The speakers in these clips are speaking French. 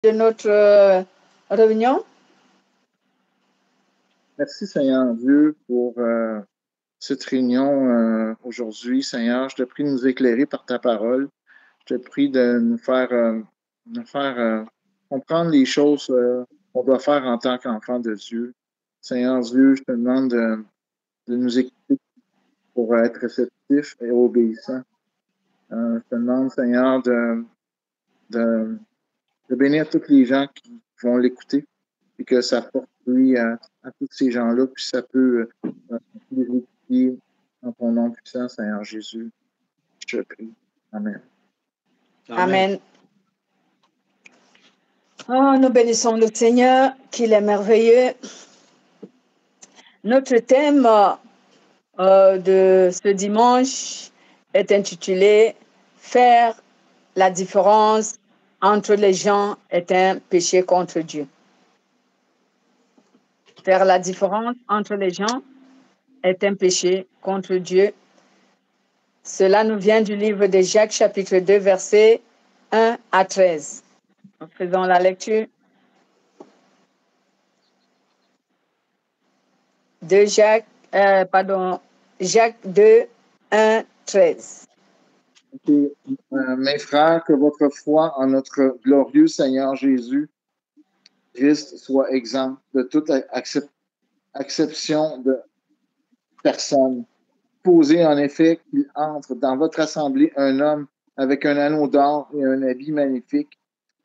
de notre réunion. Merci Seigneur Dieu pour cette réunion aujourd'hui. Seigneur, je te prie de nous éclairer par ta parole. Je te prie de nous faire comprendre les choses qu'on doit faire en tant qu'enfant de Dieu. Seigneur Dieu, je te demande de nous écouter pour être réceptifs et obéissants. Je te demande, Seigneur, de bénir tous les gens qui vont l'écouter et que ça porte fruit à tous ces gens-là, puis ça peut les édifier en ton nom puissant, Seigneur Jésus. Je te prie. Amen. Amen. Oh, nous bénissons le Seigneur, qu'il est merveilleux. Notre thème de ce dimanche est intitulé « Faire la différence entre les gens est un péché contre Dieu ». Faire la différence entre les gens est un péché contre Dieu. Cela nous vient du livre de Jacques, chapitre 2, versets 1 à 13. Nous faisons la lecture. De Jacques 2, 1, 13. Mes frères, que votre foi en notre glorieux Seigneur Jésus Christ soit exempt de toute acception de personne. Posez en effet qu'il entre dans votre assemblée un homme avec un anneau d'or et un habit magnifique,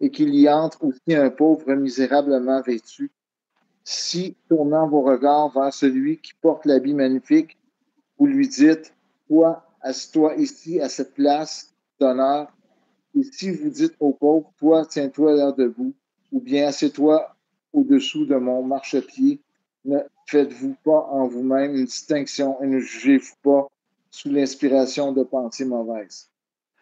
et qu'il y entre aussi un pauvre misérablement vêtu. Si, tournant vos regards vers celui qui porte l'habit magnifique, vous lui dites, toi, assieds-toi ici à cette place d'honneur, et si vous dites au pauvre, toi, tiens-toi là debout, ou bien assieds-toi au-dessous de mon marchepied, ne faites-vous pas en vous-même une distinction et ne jugez-vous pas sous l'inspiration de pensées mauvaises.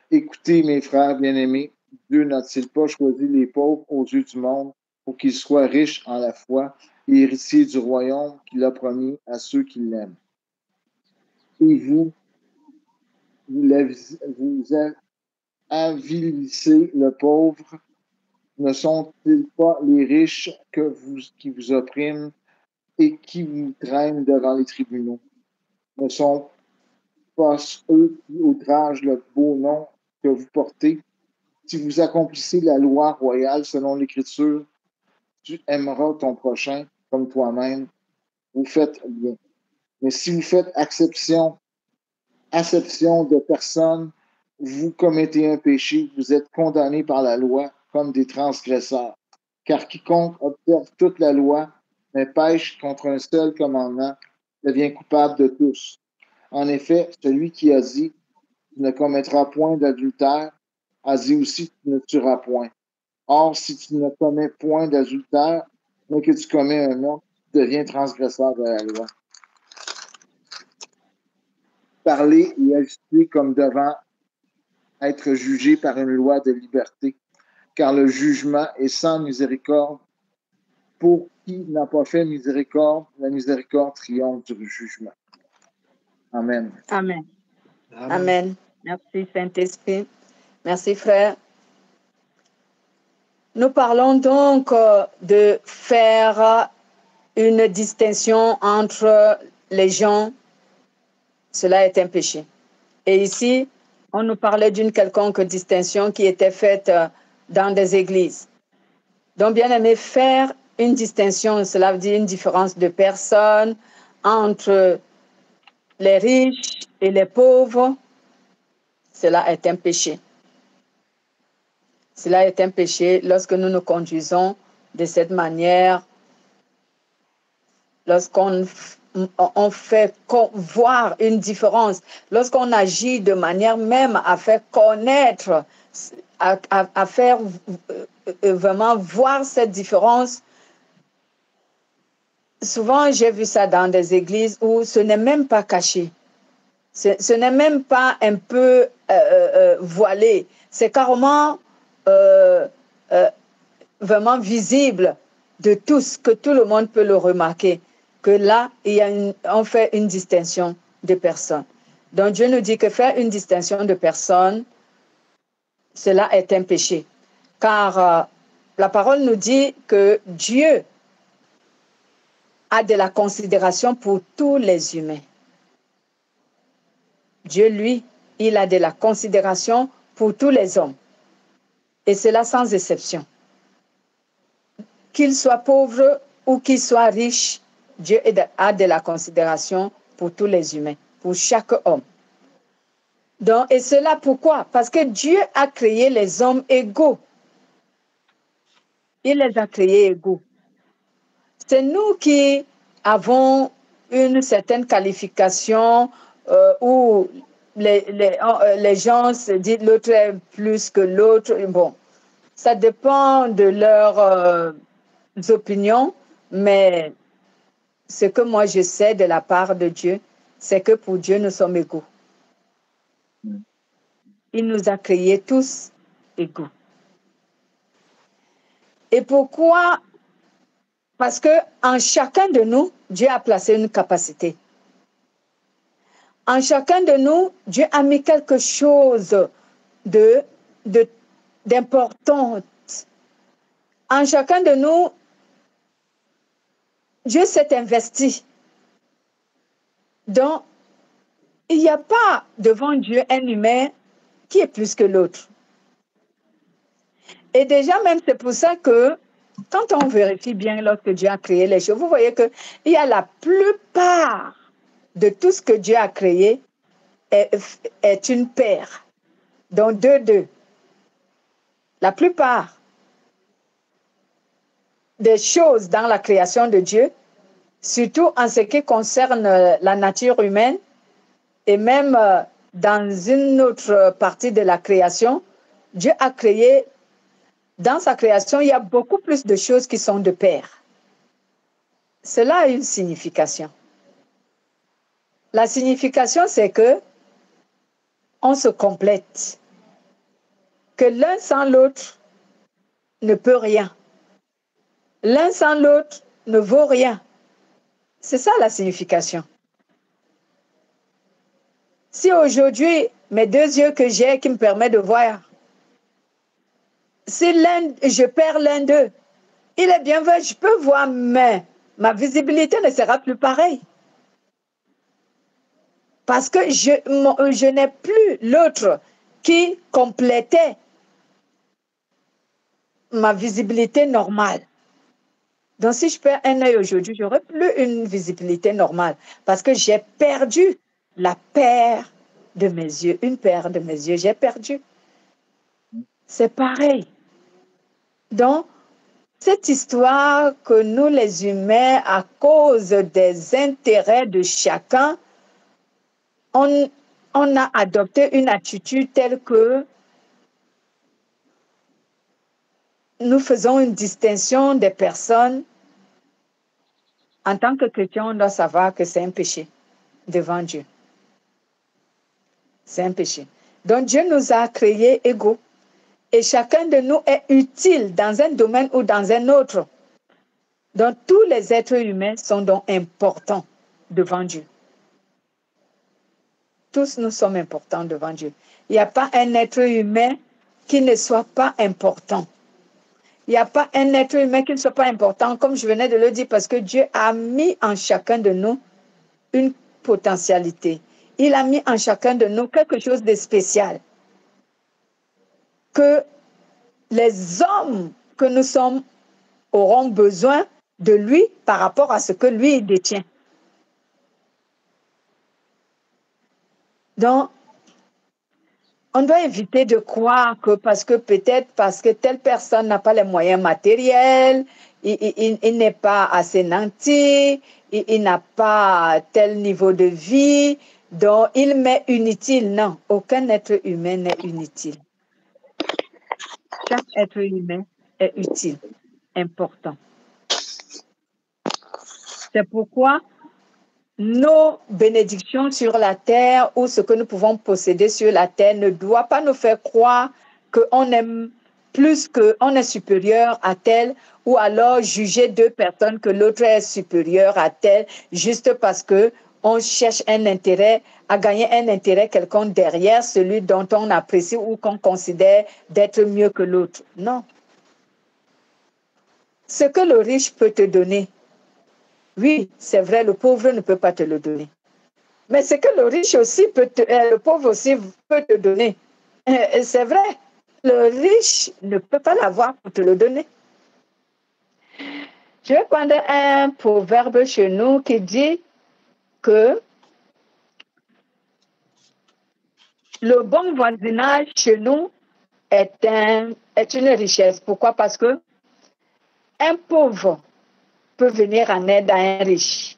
Écoutez, mes frères bien-aimés, Dieu n'a-t-il pas choisi les pauvres aux yeux du monde pour qu'ils soient riches en la foi et héritiers du royaume qu'il a promis à ceux qui l'aiment? Et vous avilissez le pauvre, ne sont-ils pas les riches qui vous oppriment et qui vous traînent devant les tribunaux? Ne sont pas eux qui outragent le beau nom que vous portez? Si vous accomplissez la loi royale selon l'Écriture, tu aimeras ton prochain comme toi-même, vous faites bien. Mais si vous faites acception de personne, vous commettez un péché, vous êtes condamnés par la loi comme des transgresseurs. Car quiconque observe toute la loi, mais pêche contre un seul commandement, devient coupable de tous. En effet, celui qui a dit « Tu ne commettras point d'adultère » a dit aussi « Tu ne tueras point ». Or, si tu ne commets point d'adultère, mais que tu commets un autre, tu deviens transgresseur de la loi. Parler et ajuster comme devant être jugé par une loi de liberté, car le jugement est sans miséricorde. Pour qui n'a pas fait miséricorde, la miséricorde triomphe du jugement. Amen. Amen. Amen. Merci Saint-Esprit. Merci frère. Nous parlons donc de faire une distinction entre les gens. Cela est un péché. Et ici, on nous parlait d'une quelconque distinction qui était faite dans des églises. Donc, bien aimé, faire une distinction, cela veut dire une différence de personnes entre les riches et les pauvres. Cela est un péché. Cela est un péché lorsque nous nous conduisons de cette manière, lorsqu'on fait voir une différence, lorsqu'on agit de manière même à faire connaître, à faire vraiment voir cette différence. Souvent, j'ai vu ça dans des églises où ce n'est même pas caché. Ce n'est même pas un peu voilé. C'est carrément vraiment visible de tous, que tout le monde peut le remarquer, que là, on fait une distinction de personnes. Donc Dieu nous dit que faire une distinction de personnes, cela est un péché. Car la parole nous dit que Dieu a de la considération pour tous les humains. Dieu, lui, il a de la considération pour tous les hommes. Et cela sans exception. Qu'ils soient pauvres ou qu'ils soient riches, Dieu a de la considération pour tous les humains, pour chaque homme. Donc, et cela pourquoi? Parce que Dieu a créé les hommes égaux. Il les a créés égaux. C'est nous qui avons une certaine qualification où les gens se disent l'autre est plus que l'autre. Bon, ça dépend de leurs opinions, mais ce que moi je sais de la part de Dieu, c'est que pour Dieu, nous sommes égaux. Il nous a créés tous égaux. Et pourquoi? Parce qu'en chacun de nous, Dieu a placé une capacité. En chacun de nous, Dieu a mis quelque chose d'important. En chacun de nous, Dieu s'est investi. Donc, il n'y a pas devant Dieu un humain qui est plus que l'autre. Et déjà, même, c'est pour ça que quand on vérifie bien lorsque Dieu a créé les choses, vous voyez qu'il y a la plupart de tout ce que Dieu a créé est une paire. Donc, 2-2. La plupart des choses dans la création de Dieu, surtout en ce qui concerne la nature humaine et même dans une autre partie de la création, Dieu a créé, dans sa création, il y a beaucoup plus de choses qui sont de pair. Cela a une signification. La signification, c'est que on se complète, que l'un sans l'autre ne peut rien. L'un sans l'autre ne vaut rien. C'est ça la signification. Si aujourd'hui, mes 2 yeux que j'ai qui me permettent de voir, si je perds l'un d'eux, il est bien vrai, je peux voir, mais ma visibilité ne sera plus pareille. Parce que je n'ai plus l'autre qui complétait ma visibilité normale. Donc, si je perds un œil aujourd'hui, je n'aurai plus une visibilité normale parce que j'ai perdu la paire de mes yeux. Une paire de mes yeux, j'ai perdu. C'est pareil. Donc, cette histoire que nous, les humains, à cause des intérêts de chacun, on a adopté une attitude telle que nous faisons une distinction des personnes. En tant que chrétien, on doit savoir que c'est un péché devant Dieu. C'est un péché. Donc Dieu nous a créés égaux et chacun de nous est utile dans un domaine ou dans un autre. Donc tous les êtres humains sont donc importants devant Dieu. Tous nous sommes importants devant Dieu. Il n'y a pas un être humain qui ne soit pas important. Il n'y a pas un être humain qui ne soit pas important, comme je venais de le dire, parce que Dieu a mis en chacun de nous une potentialité. Il a mis en chacun de nous quelque chose de spécial. Que les hommes que nous sommes auront besoin de lui par rapport à ce que lui détient. Donc, on doit éviter de croire que peut-être parce que telle personne n'a pas les moyens matériels, il n'est pas assez nanti, il n'a pas tel niveau de vie, donc il m'est inutile. Non, aucun être humain n'est inutile. Chaque être humain est utile, important. C'est pourquoi nos bénédictions sur la terre ou ce que nous pouvons posséder sur la terre ne doit pas nous faire croire qu'on aime plus qu'on est supérieur à tel ou alors juger 2 personnes que l'autre est supérieur à tel juste parce que on cherche un intérêt, à gagner un intérêt quelconque derrière celui dont on apprécie ou qu'on considère d'être mieux que l'autre. Non. ce que le riche peut te donner, oui, c'est vrai, le pauvre ne peut pas te le donner. Mais ce que le riche aussi le pauvre aussi peut te donner, c'est vrai, le riche ne peut pas l'avoir pour te le donner. Je vais prendre un proverbe chez nous qui dit que le bon voisinage chez nous est une richesse. Pourquoi? Parce que un pauvre peut venir en aide à un riche.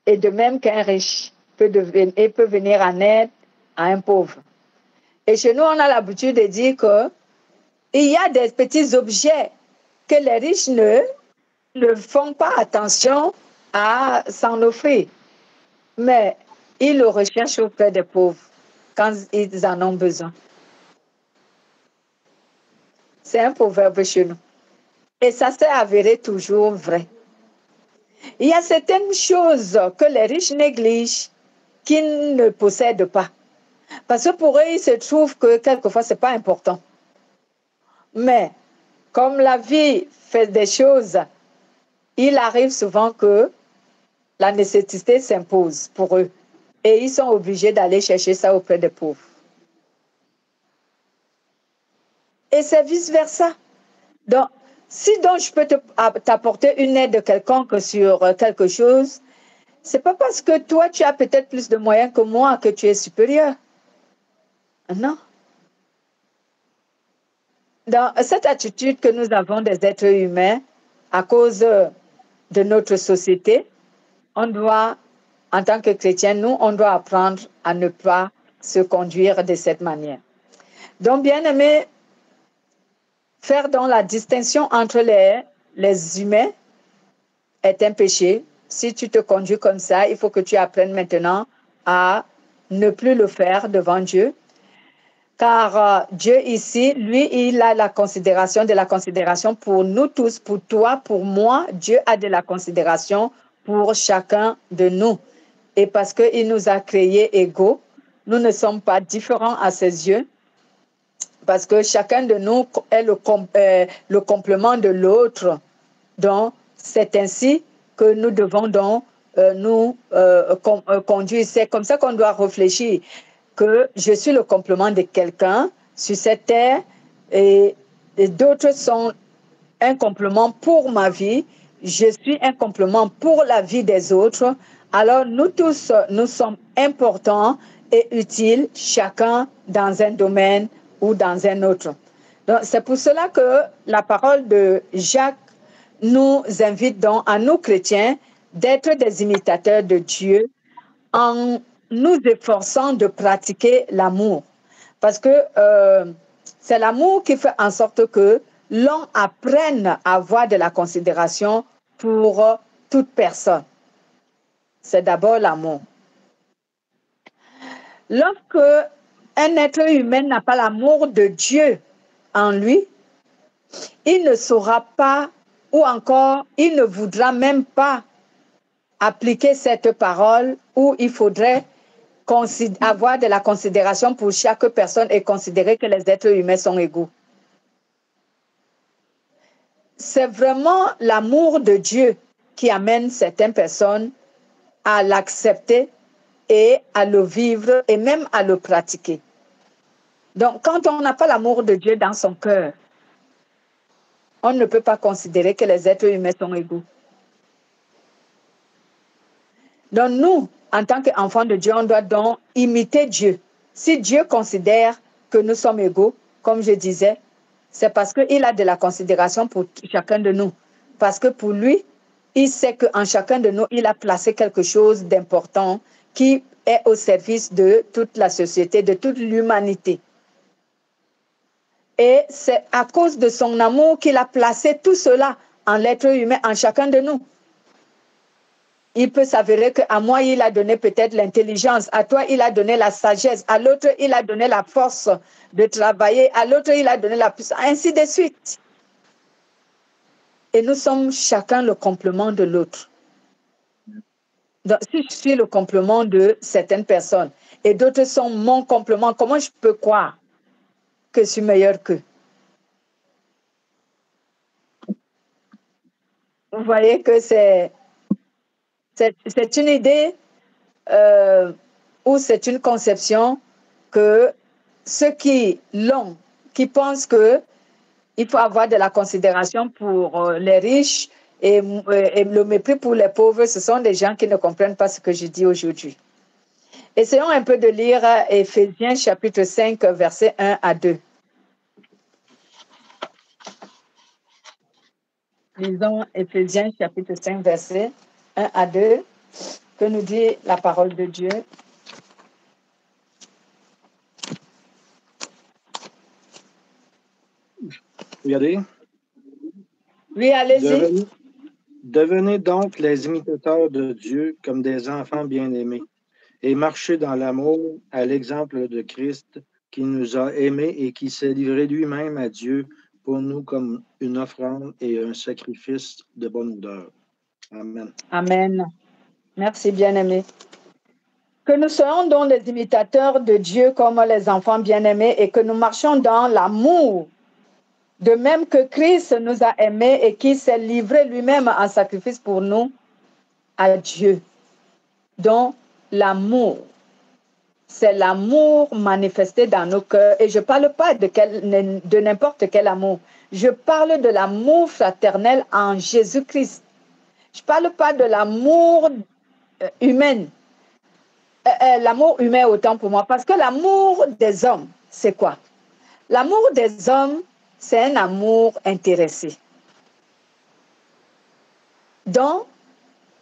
Et de même qu'un riche peut venir en aide à un pauvre. Et chez nous, on a l'habitude de dire qu'il y a des petits objets que les riches ne font pas attention à s'en offrir. Mais ils le recherchent auprès des pauvres quand ils en ont besoin. C'est un proverbe chez nous. Et ça s'est avéré toujours vrai. Il y a certaines choses que les riches négligent qu'ils ne possèdent pas. Parce que pour eux, il se trouve que quelquefois, ce n'est pas important. Mais comme la vie fait des choses, il arrive souvent que la nécessité s'impose pour eux. Et ils sont obligés d'aller chercher ça auprès des pauvres. Et c'est vice-versa. Donc, si donc je peux t'apporter une aide de quelconque sur quelque chose, ce n'est pas parce que toi, tu as peut-être plus de moyens que moi que tu es supérieur. Non. Dans cette attitude que nous avons des êtres humains, à cause de notre société, on doit, en tant que chrétien, on doit apprendre à ne pas se conduire de cette manière. Donc, bien aimé, faire donc la distinction entre les humains est un péché. Si tu te conduis comme ça, il faut que tu apprennes maintenant à ne plus le faire devant Dieu. Car Dieu ici, lui, il a de la considération pour nous tous, pour toi, pour moi. Dieu a de la considération pour chacun de nous. Et parce qu'il nous a créés égaux, nous ne sommes pas différents à ses yeux. Parce que chacun de nous est le complément de l'autre. Donc, c'est ainsi que nous devons donc nous conduire. C'est comme ça qu'on doit réfléchir, que je suis le complément de quelqu'un sur cette terre et d'autres sont un complément pour ma vie. Je suis un complément pour la vie des autres. Alors, nous tous, nous sommes importants et utiles, chacun dans un domaine ou dans un autre. Donc, c'est pour cela que la parole de Jacques nous invite donc à nous chrétiens d'être des imitateurs de Dieu en nous efforçant de pratiquer l'amour. Parce que c'est l'amour qui fait en sorte que l'on apprenne à avoir de la considération pour toute personne. C'est d'abord l'amour. Lorsque un être humain n'a pas l'amour de Dieu en lui, il ne saura pas ou encore il ne voudra même pas appliquer cette parole où il faudrait avoir de la considération pour chaque personne et considérer que les êtres humains sont égaux. C'est vraiment l'amour de Dieu qui amène certaines personnes à l'accepter et à le vivre et même à le pratiquer. Donc, quand on n'a pas l'amour de Dieu dans son cœur, on ne peut pas considérer que les êtres humains sont égaux. Donc, nous, en tant qu'enfants de Dieu, on doit donc imiter Dieu. Si Dieu considère que nous sommes égaux, comme je disais, c'est parce qu'il a de la considération pour chacun de nous. Parce que pour lui, il sait qu'en chacun de nous, il a placé quelque chose d'important qui est au service de toute la société, de toute l'humanité. Et c'est à cause de son amour qu'il a placé tout cela en l'être humain, en chacun de nous. Il peut s'avérer qu'à moi, il a donné peut-être l'intelligence, à toi, il a donné la sagesse, à l'autre, il a donné la force de travailler, à l'autre, il a donné la puissance, ainsi de suite. Et nous sommes chacun le complément de l'autre. Donc, si je suis le complément de certaines personnes et d'autres sont mon complément, comment je peux croire que je suis meilleur qu'eux? vous voyez que c'est une idée ou c'est une conception que ceux qui l'ont, qui pensent que il faut avoir de la considération pour les riches et le mépris pour les pauvres, ce sont des gens qui ne comprennent pas ce que je dis aujourd'hui. Essayons un peu de lire Éphésiens chapitre 5, versets 1 à 2. Lisons Éphésiens chapitre 5, versets 1 à 2, que nous dit la parole de Dieu. Regardez. Oui, allez-y. Devenez donc les imitateurs de Dieu comme des enfants bien-aimés et marchez dans l'amour à l'exemple de Christ qui nous a aimés et qui s'est livré lui-même à Dieu pour nous comme une offrande et un sacrifice de bonne odeur. Amen. Amen. Merci, bien-aimés. Que nous soyons donc les imitateurs de Dieu comme les enfants bien-aimés et que nous marchions dans l'amour, de même que Christ nous a aimés et qui s'est livré lui-même en sacrifice pour nous à Dieu. Donc, l'amour, c'est l'amour manifesté dans nos cœurs. Et je ne parle pas de n'importe quel amour. Je parle de l'amour fraternel en Jésus-Christ. Je ne parle pas de l'amour humain. L'amour humain autant pour moi. Parce que l'amour des hommes, c'est quoi? L'amour des hommes, c'est un amour intéressé. Donc,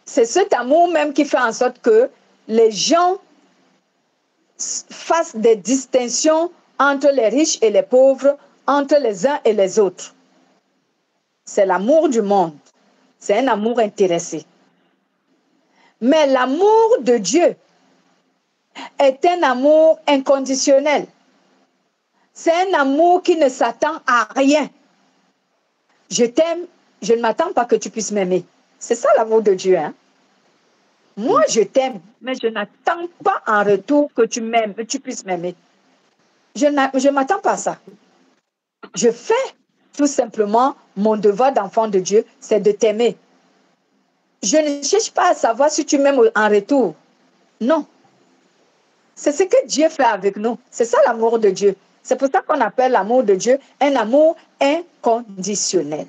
c'est cet amour même qui fait en sorte que les gens fassent des distinctions entre les riches et les pauvres, entre les uns et les autres. C'est l'amour du monde. C'est un amour intéressé. Mais l'amour de Dieu est un amour inconditionnel. C'est un amour qui ne s'attend à rien. Je t'aime, je ne m'attends pas que tu puisses m'aimer. C'est ça l'amour de Dieu, hein? Moi, je t'aime, mais je n'attends pas en retour que tu m'aimes, que tu puisses m'aimer. Je ne m'attends pas à ça. Je fais tout simplement mon devoir d'enfant de Dieu, c'est de t'aimer. Je ne cherche pas à savoir si tu m'aimes en retour. Non. C'est ce que Dieu fait avec nous. C'est ça l'amour de Dieu. C'est pour ça qu'on appelle l'amour de Dieu un amour inconditionnel.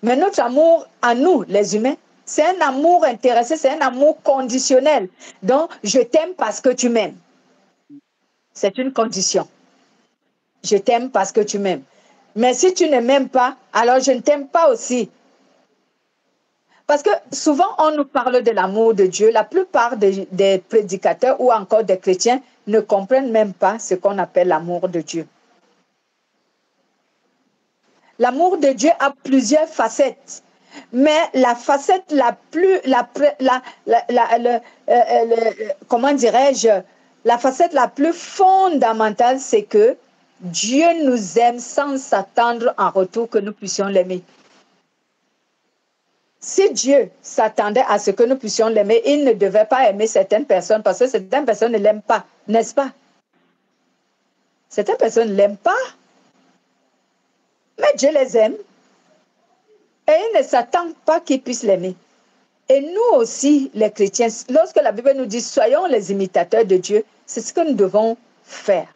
Mais notre amour à nous, les humains, c'est un amour intéressé, c'est un amour conditionnel. Donc, je t'aime parce que tu m'aimes. C'est une condition. Je t'aime parce que tu m'aimes. Mais si tu ne m'aimes pas, alors je ne t'aime pas aussi. Parce que souvent, on nous parle de l'amour de Dieu. La plupart des prédicateurs ou encore des chrétiens ne comprennent même pas ce qu'on appelle l'amour de Dieu. L'amour de Dieu a plusieurs facettes. Mais la facette comment dirais-je, la facette la plus fondamentale, c'est que Dieu nous aime sans s'attendre en retour que nous puissions l'aimer. Si Dieu s'attendait à ce que nous puissions l'aimer, il ne devait pas aimer certaines personnes parce que certaines personnes ne l'aiment pas, n'est-ce pas? Certaines personnes ne l'aiment pas, mais Dieu les aime. Et il ne s'attend pas qu'ils puissent l'aimer. Et nous aussi, les chrétiens, lorsque la Bible nous dit « soyons les imitateurs de Dieu », c'est ce que nous devons faire.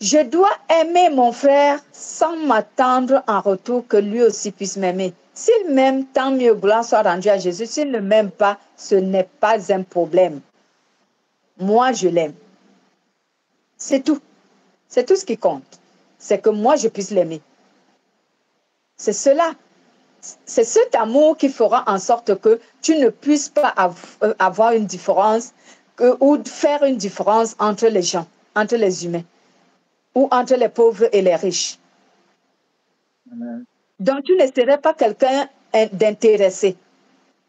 Je dois aimer mon frère sans m'attendre en retour que lui aussi puisse m'aimer. S'il m'aime, tant mieux, gloire soit rendue à Jésus. S'il ne m'aime pas, ce n'est pas un problème. Moi, je l'aime. C'est tout. C'est tout ce qui compte. C'est que moi, je puisse l'aimer. C'est cela. C'est cet amour qui fera en sorte que tu ne puisses pas avoir une différence ou faire une différence entre les gens, entre les humains, ou entre les pauvres et les riches. Amen. Donc, tu ne serais pas quelqu'un d'intéressé.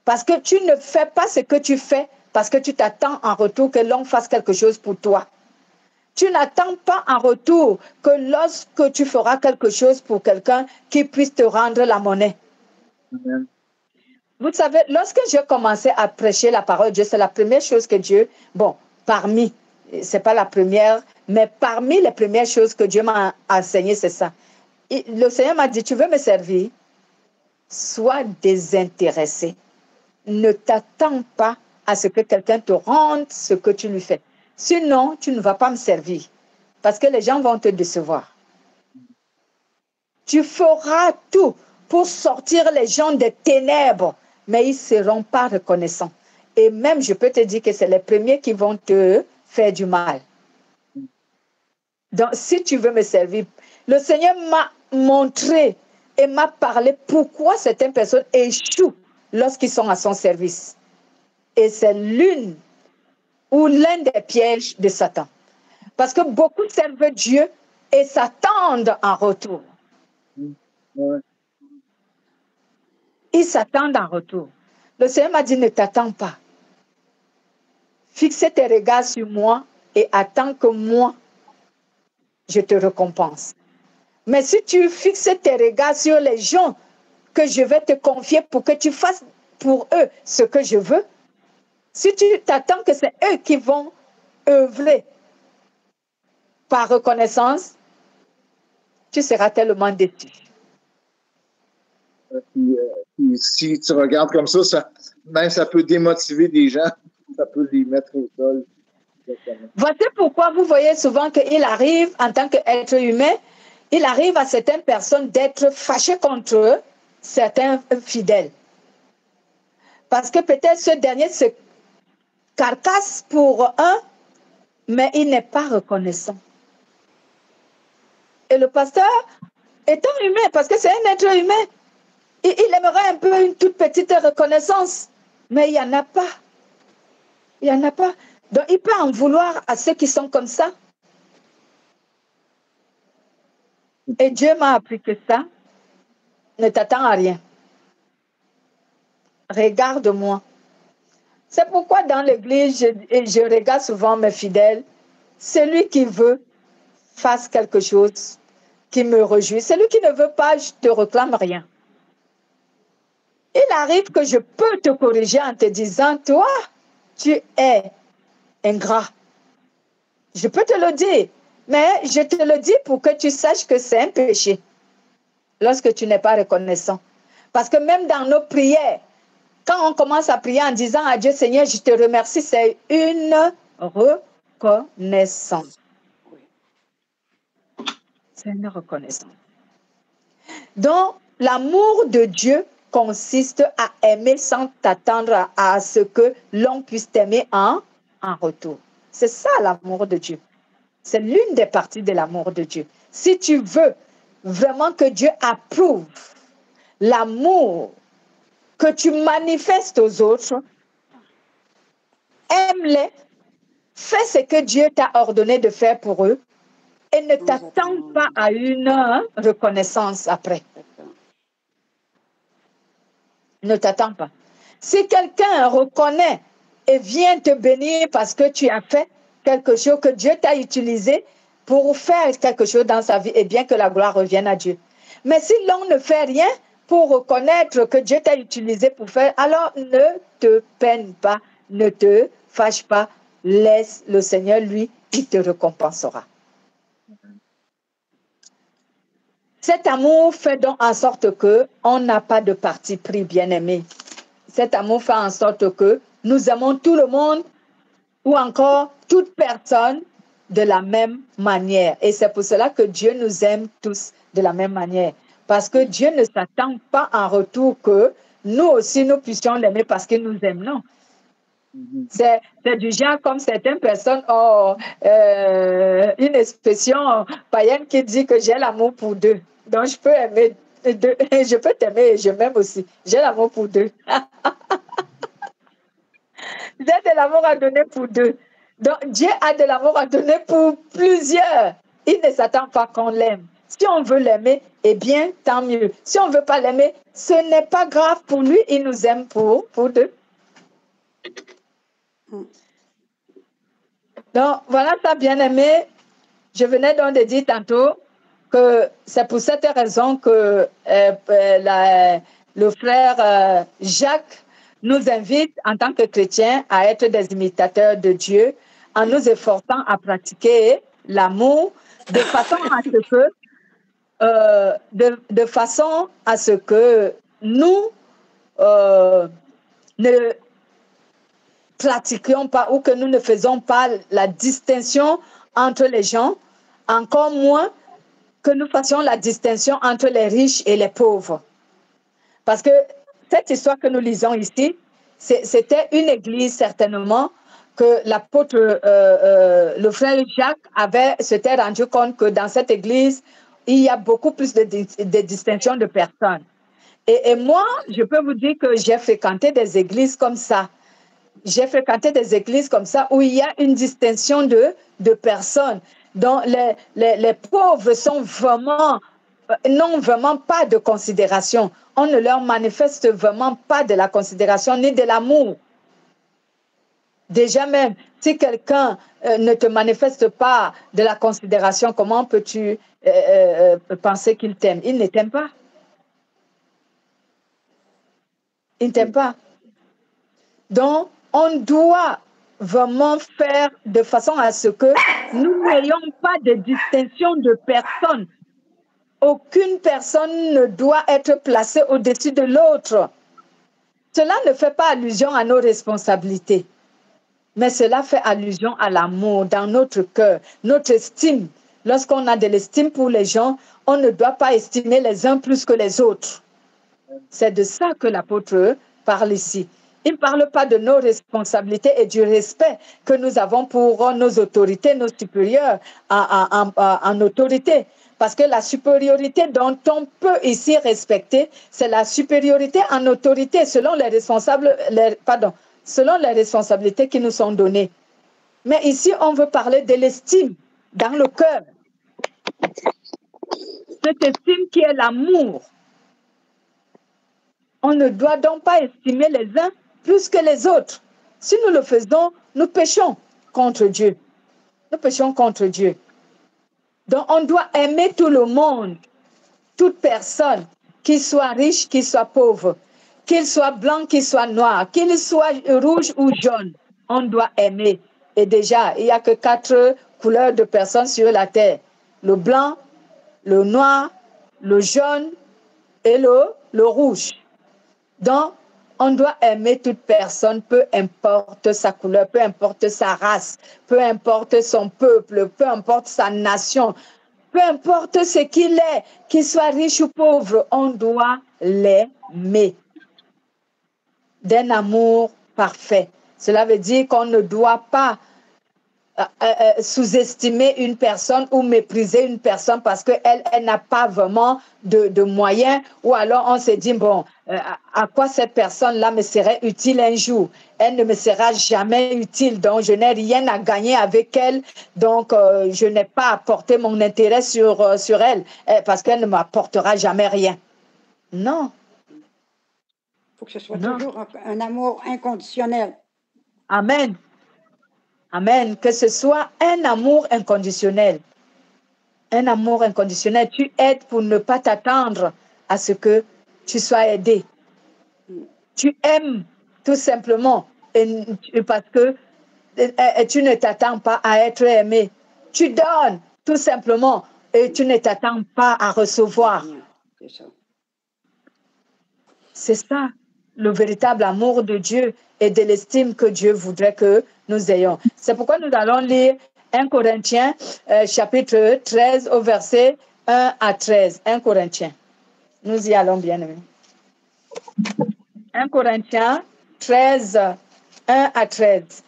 Parce que tu ne fais pas ce que tu fais parce que tu t'attends en retour que l'on fasse quelque chose pour toi. Tu n'attends pas en retour que lorsque tu feras quelque chose pour quelqu'un, qu'il puisse te rendre la monnaie. Amen. Vous savez, lorsque j'ai commencé à prêcher la parole de Dieu, c'est la première chose que Dieu, c'est pas la première, mais parmi les premières choses que Dieu m'a enseigné, c'est ça. Le Seigneur m'a dit, tu veux me servir? sois désintéressé. Ne t'attends pas à ce que quelqu'un te rende ce que tu lui fais. Sinon, tu ne vas pas me servir parce que les gens vont te décevoir. Tu feras tout pour sortir les gens des ténèbres, mais ils ne seront pas reconnaissants. Et même, je peux te dire que c'est les premiers qui vont te faire du mal. Donc, si tu veux me servir, le Seigneur m'a montré et m'a parlé pourquoi certaines personnes échouent lorsqu'ils sont à son service. Et c'est l'une ou l'un des pièges de Satan. Parce que beaucoup servent Dieu et s'attendent en retour. Ouais. Ils s'attendent en retour. Le Seigneur m'a dit, ne t'attends pas. Fixe tes regards sur moi et attends que moi, je te récompense. Mais si tu fixes tes regards sur les gens que je vais te confier pour que tu fasses pour eux ce que je veux, si tu t'attends que c'est eux qui vont œuvrer par reconnaissance, tu seras tellement déçu. Puis si tu regardes comme ça, même ça peut démotiver des gens, ça peut les mettre au sol. Voici pourquoi vous voyez souvent qu'il arrive, en tant qu'être humain, il arrive à certaines personnes d'être fâchées contre certains fidèles. Parce que peut-être ce dernier se carcasse pour un, mais il n'est pas reconnaissant. Et le pasteur, étant humain, parce que c'est un être humain, il aimerait un peu une toute petite reconnaissance, mais il n'y en a pas. Il n'y en a pas. Donc, il peut en vouloir à ceux qui sont comme ça. Et Dieu m'a appris que ça, ne t'attends à rien. Regarde-moi. C'est pourquoi dans l'église, je regarde souvent mes fidèles. Celui qui veut, fasse quelque chose qui me réjouit. Celui qui ne veut pas, je ne te réclame rien. Il arrive que je peux te corriger en te disant, toi, tu es ingrat. Je peux te le dire, mais je te le dis pour que tu saches que c'est un péché lorsque tu n'es pas reconnaissant. Parce que même dans nos prières, quand on commence à prier en disant à Dieu, Seigneur, je te remercie, c'est une reconnaissance. C'est une reconnaissance. Donc, l'amour de Dieu consiste à aimer sans t'attendre à ce que l'on puisse t'aimer en retour. C'est ça l'amour de Dieu. C'est l'une des parties de l'amour de Dieu. Si tu veux vraiment que Dieu approuve l'amour que tu manifestes aux autres, aime-les, fais ce que Dieu t'a ordonné de faire pour eux et ne t'attends pas à une reconnaissance après. Ne t'attends pas. Si quelqu'un reconnaît et vient te bénir parce que tu as fait quelque chose, que Dieu t'a utilisé pour faire quelque chose dans sa vie, et bien que la gloire revienne à Dieu. Mais si l'on ne fait rien pour reconnaître que Dieu t'a utilisé pour faire, alors ne te peine pas, ne te fâche pas, laisse le Seigneur, lui, il te récompensera. Cet amour fait donc en sorte qu'on n'a pas de parti pris, bien-aimé. Cet amour fait en sorte que nous aimons tout le monde ou encore toute personne de la même manière. Et c'est pour cela que Dieu nous aime tous de la même manière. Parce que Dieu ne s'attend pas en retour que nous aussi nous puissions l'aimer parce qu'il nous aime, non. C'est du genre comme certaines personnes ont une expression païenne qui dit que j'ai l'amour pour deux. Donc je peux aimer deux, je peux t'aimer et je m'aime aussi. J'ai l'amour pour deux. J'ai de l'amour à donner pour deux. Donc Dieu a de l'amour à donner pour plusieurs. Il ne s'attend pas qu'on l'aime. Si on veut l'aimer, eh bien, tant mieux. Si on ne veut pas l'aimer, ce n'est pas grave pour lui. Il nous aime pour deux. Donc, voilà ça, bien-aimé. Je venais donc de dire tantôt que c'est pour cette raison que le frère Jacques nous invite en tant que chrétiens à être des imitateurs de Dieu en nous efforçant à pratiquer l'amour de façon à ce que nous ne pratiquions pas ou que nous ne faisons pas la distinction entre les gens, encore moins que nous fassions la distinction entre les riches et les pauvres. Parce que cette histoire que nous lisons ici, c'était une église certainement que l'apôtre, le frère Jacques s'était rendu compte que dans cette église, il y a beaucoup plus de distinctions de personnes. Et moi, je peux vous dire que j'ai fréquenté des églises comme ça. J'ai fréquenté des églises comme ça où il y a une distinction de personnes dont les pauvres sont vraiment, n'ont vraiment pas de considération. On ne leur manifeste vraiment pas de la considération ni de l'amour. Déjà même, si quelqu'un ne te manifeste pas de la considération, comment peux-tu penser qu'il t'aime? Il ne t'aime pas. Il ne t'aime pas. Donc, on doit vraiment faire de façon à ce que nous n'ayons pas de distinction de personne. Aucune personne ne doit être placée au-dessus de l'autre. Cela ne fait pas allusion à nos responsabilités, mais cela fait allusion à l'amour dans notre cœur, notre estime. Lorsqu'on a de l'estime pour les gens, on ne doit pas estimer les uns plus que les autres. C'est de ça que l'apôtre parle ici. Il ne parle pas de nos responsabilités et du respect que nous avons pour nos autorités, nos supérieurs en autorité. Parce que la supériorité dont on peut ici respecter, c'est la supériorité en autorité selon selon les responsabilités qui nous sont données. Mais ici, on veut parler de l'estime dans le cœur. Cette estime qui est l'amour. On ne doit donc pas estimer les uns plus que les autres. Si nous le faisons, nous péchons contre Dieu. Nous péchons contre Dieu. Donc, on doit aimer tout le monde, toute personne, qu'il soit riche, qu'il soit pauvre, qu'il soit blanc, qu'il soit noir, qu'il soit rouge ou jaune. On doit aimer. Et déjà, il n'y a que 4 couleurs de personnes sur la terre. Le blanc, le noir, le jaune et le rouge. Donc, on doit aimer toute personne, peu importe sa couleur, peu importe sa race, peu importe son peuple, peu importe sa nation, peu importe ce qu'il est, qu'il soit riche ou pauvre, on doit l'aimer d'un amour parfait. Cela veut dire qu'on ne doit pas sous-estimer une personne ou mépriser une personne parce qu'elle n'a pas vraiment de moyens, ou alors on se dit, bon, à quoi cette personne-là me serait utile un jour? Elle ne me sera jamais utile, donc je n'ai rien à gagner avec elle, donc je n'ai pas à porter mon intérêt sur elle parce qu'elle ne m'apportera jamais rien. Non. Il faut que ce soit toujours un amour inconditionnel. Amen. Amen. Que ce soit un amour inconditionnel. Un amour inconditionnel. Tu aides pour ne pas t'attendre à ce que tu sois aidé. Tu aimes tout simplement parce que tu ne t'attends pas à être aimé. Tu donnes tout simplement et tu ne t'attends pas à recevoir. C'est ça, le véritable amour de Dieu et de l'estime que Dieu voudrait que nous ayons. C'est pourquoi nous allons lire 1 Corinthiens, chapitre 13, au verset 1 à 13. 1 Corinthiens. Nous y allons, bien-aimés. 1 Corinthiens 13, 1 à 13.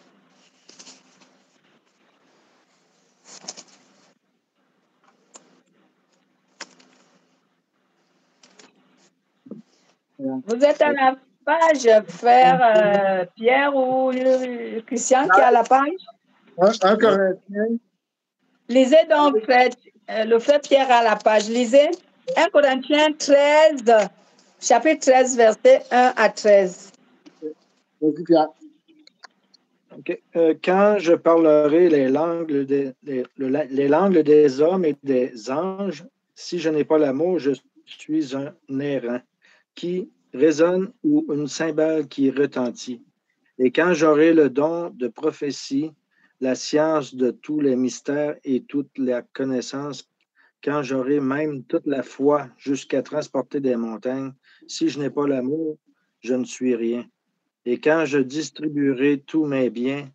Vous êtes à la page, frère Pierre ou Christian qui est à la page? 1 Corinthiens. Lisez donc, le frère Pierre à la page. Lisez 1 Corinthiens 13, chapitre 13, verset 1 à 13. Vas-y, Pierre. Okay. Quand je parlerai les langues des hommes et des anges, si je n'ai pas l'amour, je suis un errant qui résonne ou une cymbale qui retentit. Et quand j'aurai le don de prophétie, la science de tous les mystères et toute la connaissance quand j'aurai même toute la foi jusqu'à transporter des montagnes, si je n'ai pas l'amour, je ne suis rien. Et quand je distribuerai tous mes biens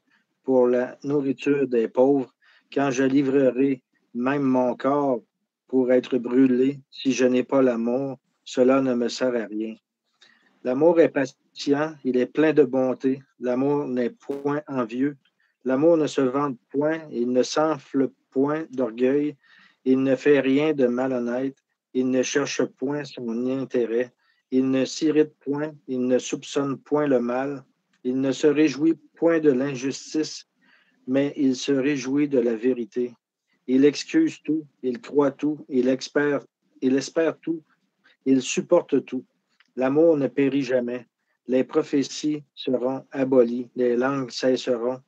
pour la nourriture des pauvres, quand je livrerai même mon corps pour être brûlé, si je n'ai pas l'amour, cela ne me sert à rien. L'amour est patient, il est plein de bonté. L'amour n'est point envieux. L'amour ne se vante point, il ne s'enfle point d'orgueil, il ne fait rien de malhonnête, il ne cherche point son intérêt, il ne s'irrite point, il ne soupçonne point le mal, il ne se réjouit point de l'injustice, mais il se réjouit de la vérité. Il excuse tout, il croit tout, il espère tout, il supporte tout. L'amour ne périt jamais. Les prophéties seront abolies, les langues cesseront,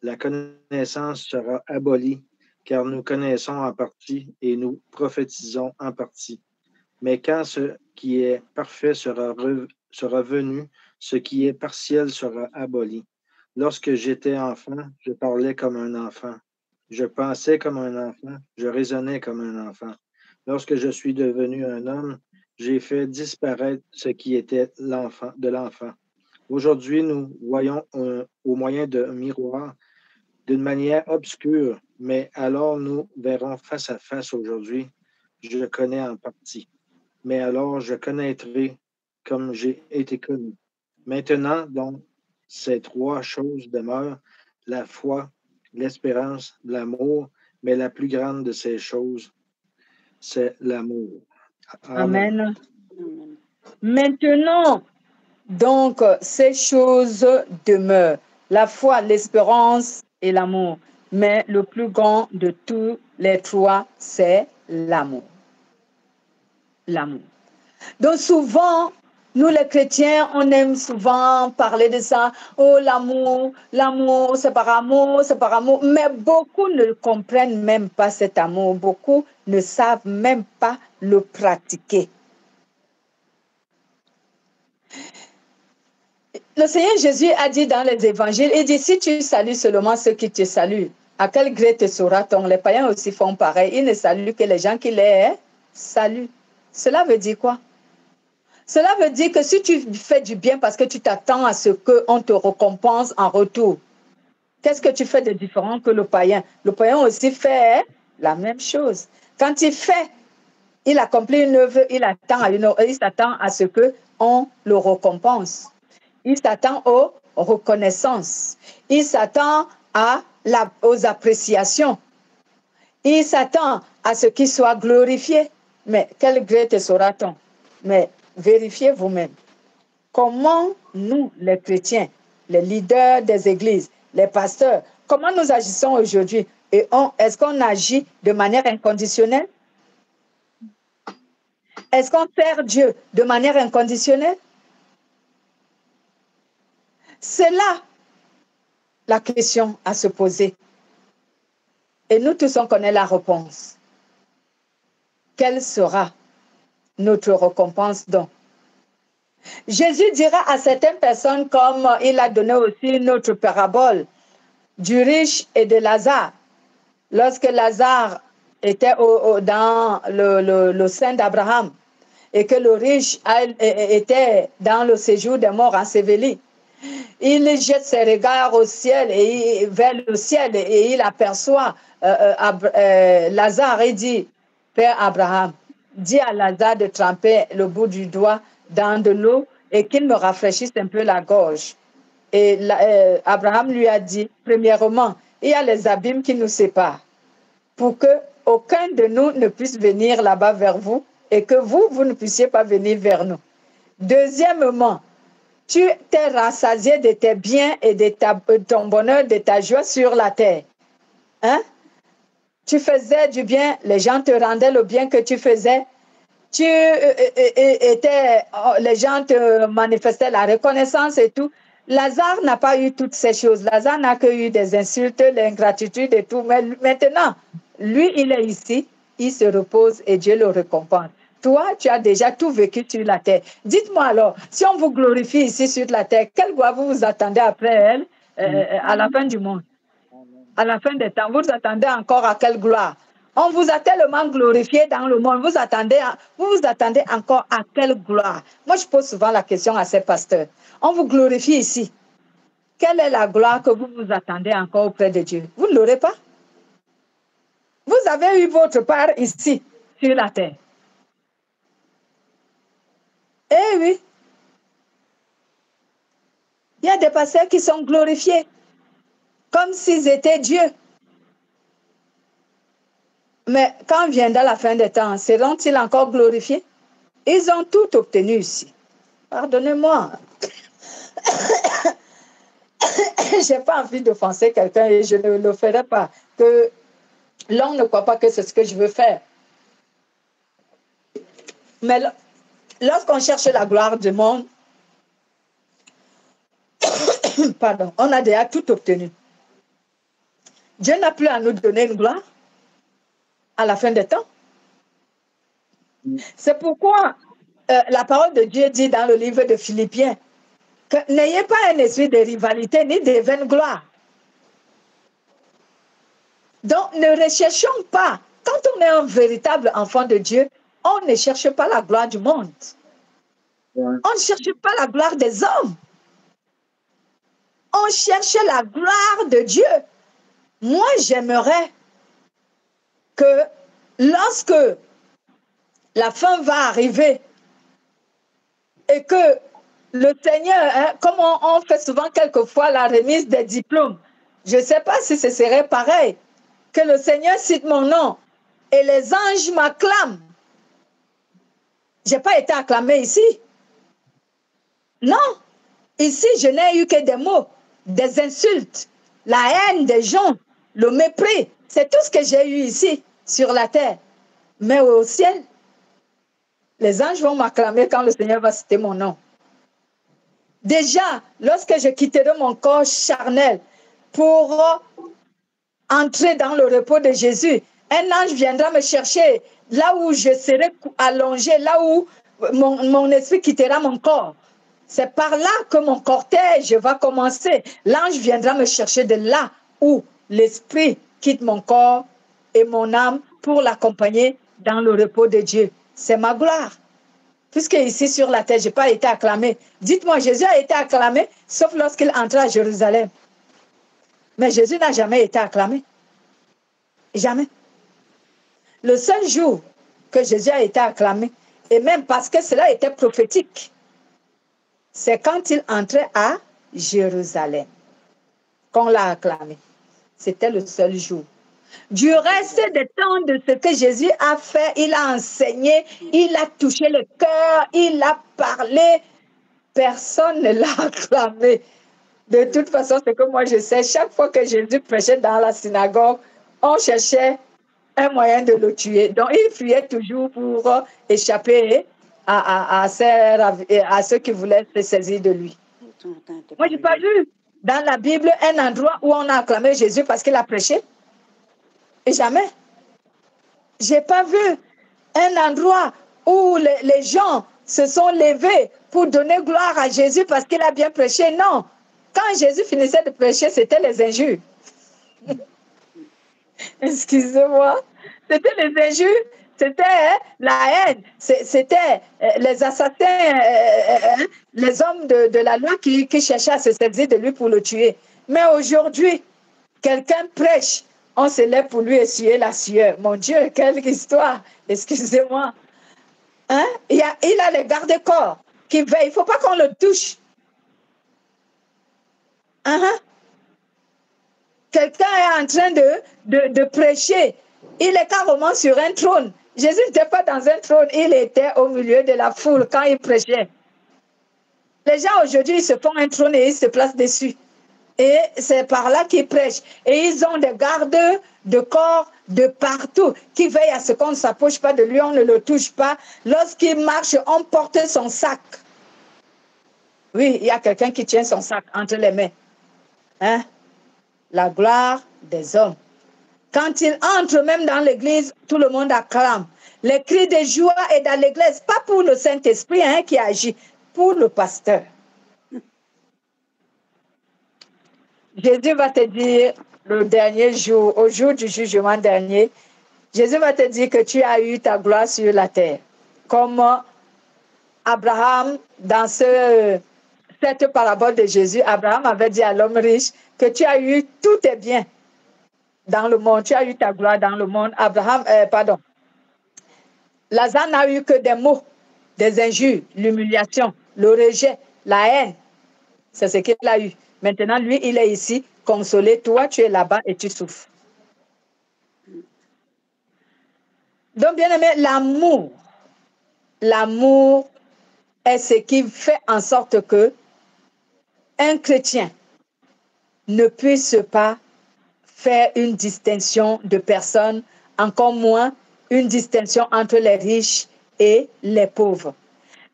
la connaissance sera abolie, car nous connaissons en partie et nous prophétisons en partie. Mais quand ce qui est parfait sera venu, ce qui est partiel sera aboli. Lorsque j'étais enfant, je parlais comme un enfant. Je pensais comme un enfant, je raisonnais comme un enfant. Lorsque je suis devenu un homme, j'ai fait disparaître ce qui était de l'enfant. Aujourd'hui, nous voyons au moyen d'un miroir d'une manière obscure, mais alors nous verrons face à face aujourd'hui. Je connais en partie, mais alors je connaîtrai comme j'ai été connu. Maintenant, donc, ces trois choses demeurent, la foi, l'espérance, l'amour, mais la plus grande de ces choses, c'est l'amour. Amen. Maintenant, donc, ces choses demeurent, la foi, l'espérance et l'amour. Mais le plus grand de tous les trois, c'est l'amour. L'amour. Donc souvent, nous les chrétiens, on aime souvent parler de ça. Oh, l'amour, l'amour, c'est par amour, c'est par amour. Mais beaucoup ne comprennent même pas cet amour. Beaucoup ne savent même pas le pratiquer. Le Seigneur Jésus a dit dans les évangiles, il dit, si tu salues seulement ceux qui te saluent, à quel gré te saura-t-on? Les païens aussi font pareil. Ils ne saluent que les gens qui les saluent. Cela veut dire quoi? Cela veut dire que si tu fais du bien parce que tu t'attends à ce qu'on te récompense en retour, qu'est-ce que tu fais de différent que le païen? Le païen aussi fait la même chose. Quand il fait, il accomplit une œuvre, il s'attend à ce qu'on le récompense. Il s'attend aux reconnaissances. Il s'attend aux appréciations. Il s'attend à ce qu'il soit glorifié. Mais quel gré te saura-t-on? Mais vérifiez vous-même. Comment nous, les chrétiens, les leaders des églises, les pasteurs, comment nous agissons aujourd'hui? Et est-ce qu'on agit de manière inconditionnelle? Est-ce qu'on sert Dieu de manière inconditionnelle? C'est là la question à se poser. Et nous tous, on connaît la réponse. Quelle sera notre récompense donc? Jésus dira à certaines personnes, comme il a donné aussi une autre parabole, du riche et de Lazare. Lorsque Lazare était dans le sein d'Abraham et que le riche était dans le séjour des morts enseveli, il jette ses regards au ciel et vers le ciel et il aperçoit Lazare et dit, Père Abraham, dis à Lazare de tremper le bout du doigt dans de l'eau et qu'il me rafraîchisse un peu la gorge. Et Abraham lui a dit, premièrement, il y a les abîmes qui nous séparent pour que aucun de nous ne puisse venir là-bas vers vous et que vous ne puissiez pas venir vers nous. Deuxièmement, tu t'es rassasié de tes biens et de ton bonheur, de ta joie sur la terre. Hein? Tu faisais du bien, les gens te rendaient le bien que tu faisais. Les gens te manifestaient la reconnaissance et tout. Lazare n'a pas eu toutes ces choses. Lazare n'a que eu des insultes, l'ingratitude et tout. Mais maintenant, lui, il est ici, il se repose et Dieu le récompense. Toi, tu as déjà tout vécu sur la terre. Dites-moi alors, si on vous glorifie ici sur la terre, quelle gloire vous attendez après elle à la fin du monde? À la fin des temps, vous attendez encore à quelle gloire? On vous a tellement glorifié dans le monde. Vous vous attendez encore à quelle gloire? Moi, je pose souvent la question à ces pasteurs. On vous glorifie ici. Quelle est la gloire que vous vous attendez encore auprès de Dieu? Vous ne l'aurez pas. Vous avez eu votre part ici, sur la terre. Eh oui. Il y a des pasteurs qui sont glorifiés, comme s'ils étaient Dieu. Mais quand viendra la fin des temps, seront-ils encore glorifiés? Ils ont tout obtenu ici. Pardonnez-moi. Je n'ai pas envie d'offenser quelqu'un et je ne le ferai pas. Que l'homme ne croit pas que c'est ce que je veux faire. Mais lorsqu'on cherche la gloire du monde, pardon, on a déjà tout obtenu. Dieu n'a plus à nous donner une gloire à la fin des temps. C'est pourquoi la parole de Dieu dit dans le livre de Philippiens que n'ayez pas un esprit de rivalité ni de vaine gloire. Donc, ne recherchons pas. Quand on est un véritable enfant de Dieu, on ne cherche pas la gloire du monde. Ouais. On ne cherche pas la gloire des hommes. On cherche la gloire de Dieu. Moi, j'aimerais que lorsque la fin va arriver et que le Seigneur, hein, comme on fait souvent quelquefois la remise des diplômes, je ne sais pas si ce serait pareil, que le Seigneur cite mon nom et les anges m'acclament. Je n'ai pas été acclamée ici. Non. Ici, je n'ai eu que des mots, des insultes, la haine des gens, le mépris. C'est tout ce que j'ai eu ici, sur la terre. Mais au ciel, les anges vont m'acclamer quand le Seigneur va citer mon nom. Déjà, lorsque je quitterai mon corps charnel pour entrer dans le repos de Jésus, un ange viendra me chercher là où je serai allongé, là où mon esprit quittera mon corps. C'est par là que mon cortège va commencer. L'ange viendra me chercher de là où l'esprit quitte mon corps et mon âme pour l'accompagner dans le repos de Dieu. C'est ma gloire. Puisque ici sur la terre, je n'ai pas été acclamé. Dites-moi, Jésus a été acclamé, sauf lorsqu'il entra à Jérusalem. Mais Jésus n'a jamais été acclamé. Jamais. Le seul jour que Jésus a été acclamé, et même parce que cela était prophétique, c'est quand il entrait à Jérusalem qu'on l'a acclamé. C'était le seul jour. Du reste des temps de ce que Jésus a fait, il a enseigné, il a touché le cœur, il a parlé. Personne ne l'a acclamé. De toute façon, c'est que moi je sais, chaque fois que Jésus prêchait dans la synagogue, on cherchait un moyen de le tuer. Donc il fuyait toujours pour échapper à ceux qui voulaient se saisir de lui. Moi, je n'ai pas vu dans la Bible un endroit où on a acclamé Jésus parce qu'il a prêché. Et jamais. Je n'ai pas vu un endroit où les gens se sont levés pour donner gloire à Jésus parce qu'il a bien prêché. Non. Quand Jésus finissait de prêcher, c'était les injures. Excusez-moi. C'était les injures, c'était la haine, c'était les assassins, les hommes de la loi qui cherchaient à se saisir de lui pour le tuer. Mais aujourd'hui, quelqu'un prêche, on se lève pour lui essuyer la sueur. Mon Dieu, quelle histoire! Excusez-moi. Hein? Il a les gardes-corps qui veillent. Il ne faut pas qu'on le touche. Quelqu'un est en train de prêcher. Il est carrément sur un trône. Jésus n'était pas dans un trône, il était au milieu de la foule quand il prêchait. Les gens aujourd'hui, ils se font un trône et ils se placent dessus. Et c'est par là qu'ils prêchent. Et ils ont des gardes de corps de partout qui veillent à ce qu'on ne s'approche pas de lui, on ne le touche pas. Lorsqu'il marche, on porte son sac. Oui, il y a quelqu'un qui tient son sac entre les mains. Hein? La gloire des hommes. Quand il entre même dans l'église, tout le monde acclame. Les cris de joie est dans l'église, pas pour le Saint-Esprit qui agit, pour le pasteur. Jésus va te dire le dernier jour, au jour du jugement dernier, Jésus va te dire que tu as eu ta gloire sur la terre. Comme Abraham, dans cette parabole de Jésus, Abraham avait dit à l'homme riche que tu as eu tous tes biens dans le monde, tu as eu ta gloire dans le monde. Lazare n'a eu que des mots, des injures, l'humiliation, le rejet, la haine. C'est ce qu'il a eu. Maintenant, lui, il est ici, consolé. Toi, tu es là-bas et tu souffres. Donc, bien aimé, l'amour est ce qui fait en sorte que un chrétien ne puisse pas faire une distinction de personnes, encore moins une distinction entre les riches et les pauvres.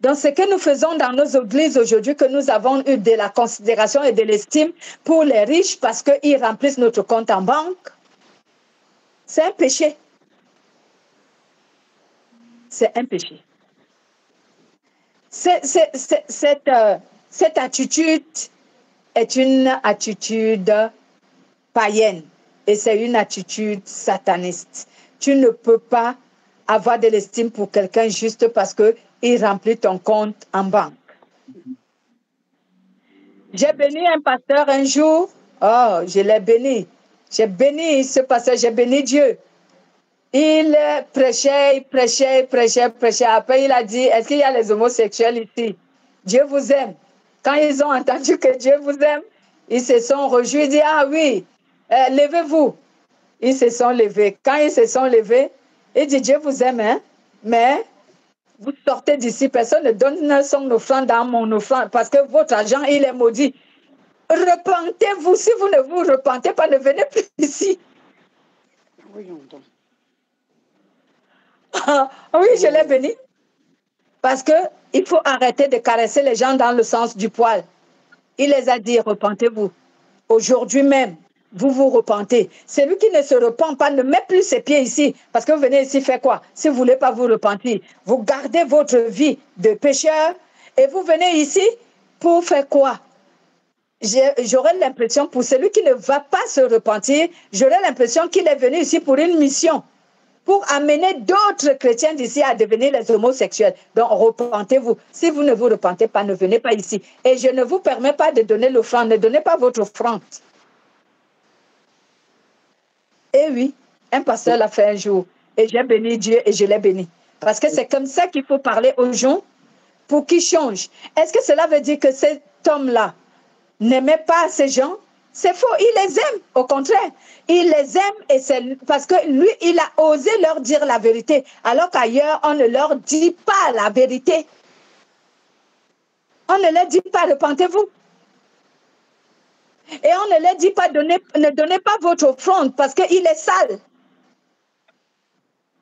Donc, ce que nous faisons dans nos églises aujourd'hui, que nous avons eu de la considération et de l'estime pour les riches parce qu'ils remplissent notre compte en banque, c'est un péché. C'est un péché. Cette attitude est une attitude païenne et c'est une attitude sataniste. Tu ne peux pas avoir de l'estime pour quelqu'un juste parce qu'il remplit ton compte en banque. J'ai béni un pasteur un jour. Oh, je l'ai béni. J'ai béni ce pasteur, j'ai béni Dieu. Il prêchait. Après, il a dit, est-ce qu'il y a les homosexuels ici? Dieu vous aime. Quand ils ont entendu que Dieu vous aime, ils se sont réjouis. Ils disent, ah oui, levez-vous. Ils se sont levés. Quand ils se sont levés, il dit, Dieu vous aime, hein? Mais vous sortez d'ici, personne ne donne son offrande dans mon offrande parce que votre argent, il est maudit. Repentez-vous. Si vous ne vous repentez pas, ne venez plus ici. Oui, je l'ai béni. Parce qu'il faut arrêter de caresser les gens dans le sens du poil. Il les a dit, repentez-vous. Aujourd'hui même, vous vous repentez. Celui qui ne se repent pas ne met plus ses pieds ici. Parce que vous venez ici faire quoi? Si vous ne voulez pas vous repentir, vous gardez votre vie de pécheur et vous venez ici pour faire quoi? J'aurais l'impression, pour celui qui ne va pas se repentir, j'aurais l'impression qu'il est venu ici pour une mission. Pour amener d'autres chrétiens d'ici à devenir les homosexuels. Donc, repentez-vous. Si vous ne vous repentez pas, ne venez pas ici. Et je ne vous permets pas de donner l'offrande. Ne donnez pas votre offrande. Et oui, un pasteur l'a fait un jour. Et j'ai béni Dieu et je l'ai béni. Parce que c'est comme ça qu'il faut parler aux gens pour qu'ils changent. Est-ce que cela veut dire que cet homme-là n'aimait pas ces gens? C'est faux, il les aime, au contraire. Il les aime et c'est parce que lui, il a osé leur dire la vérité, alors qu'ailleurs, on ne leur dit pas la vérité. On ne leur dit pas, repentez-vous. Et on ne leur dit pas, ne donnez pas votre offrande parce qu'il est sale.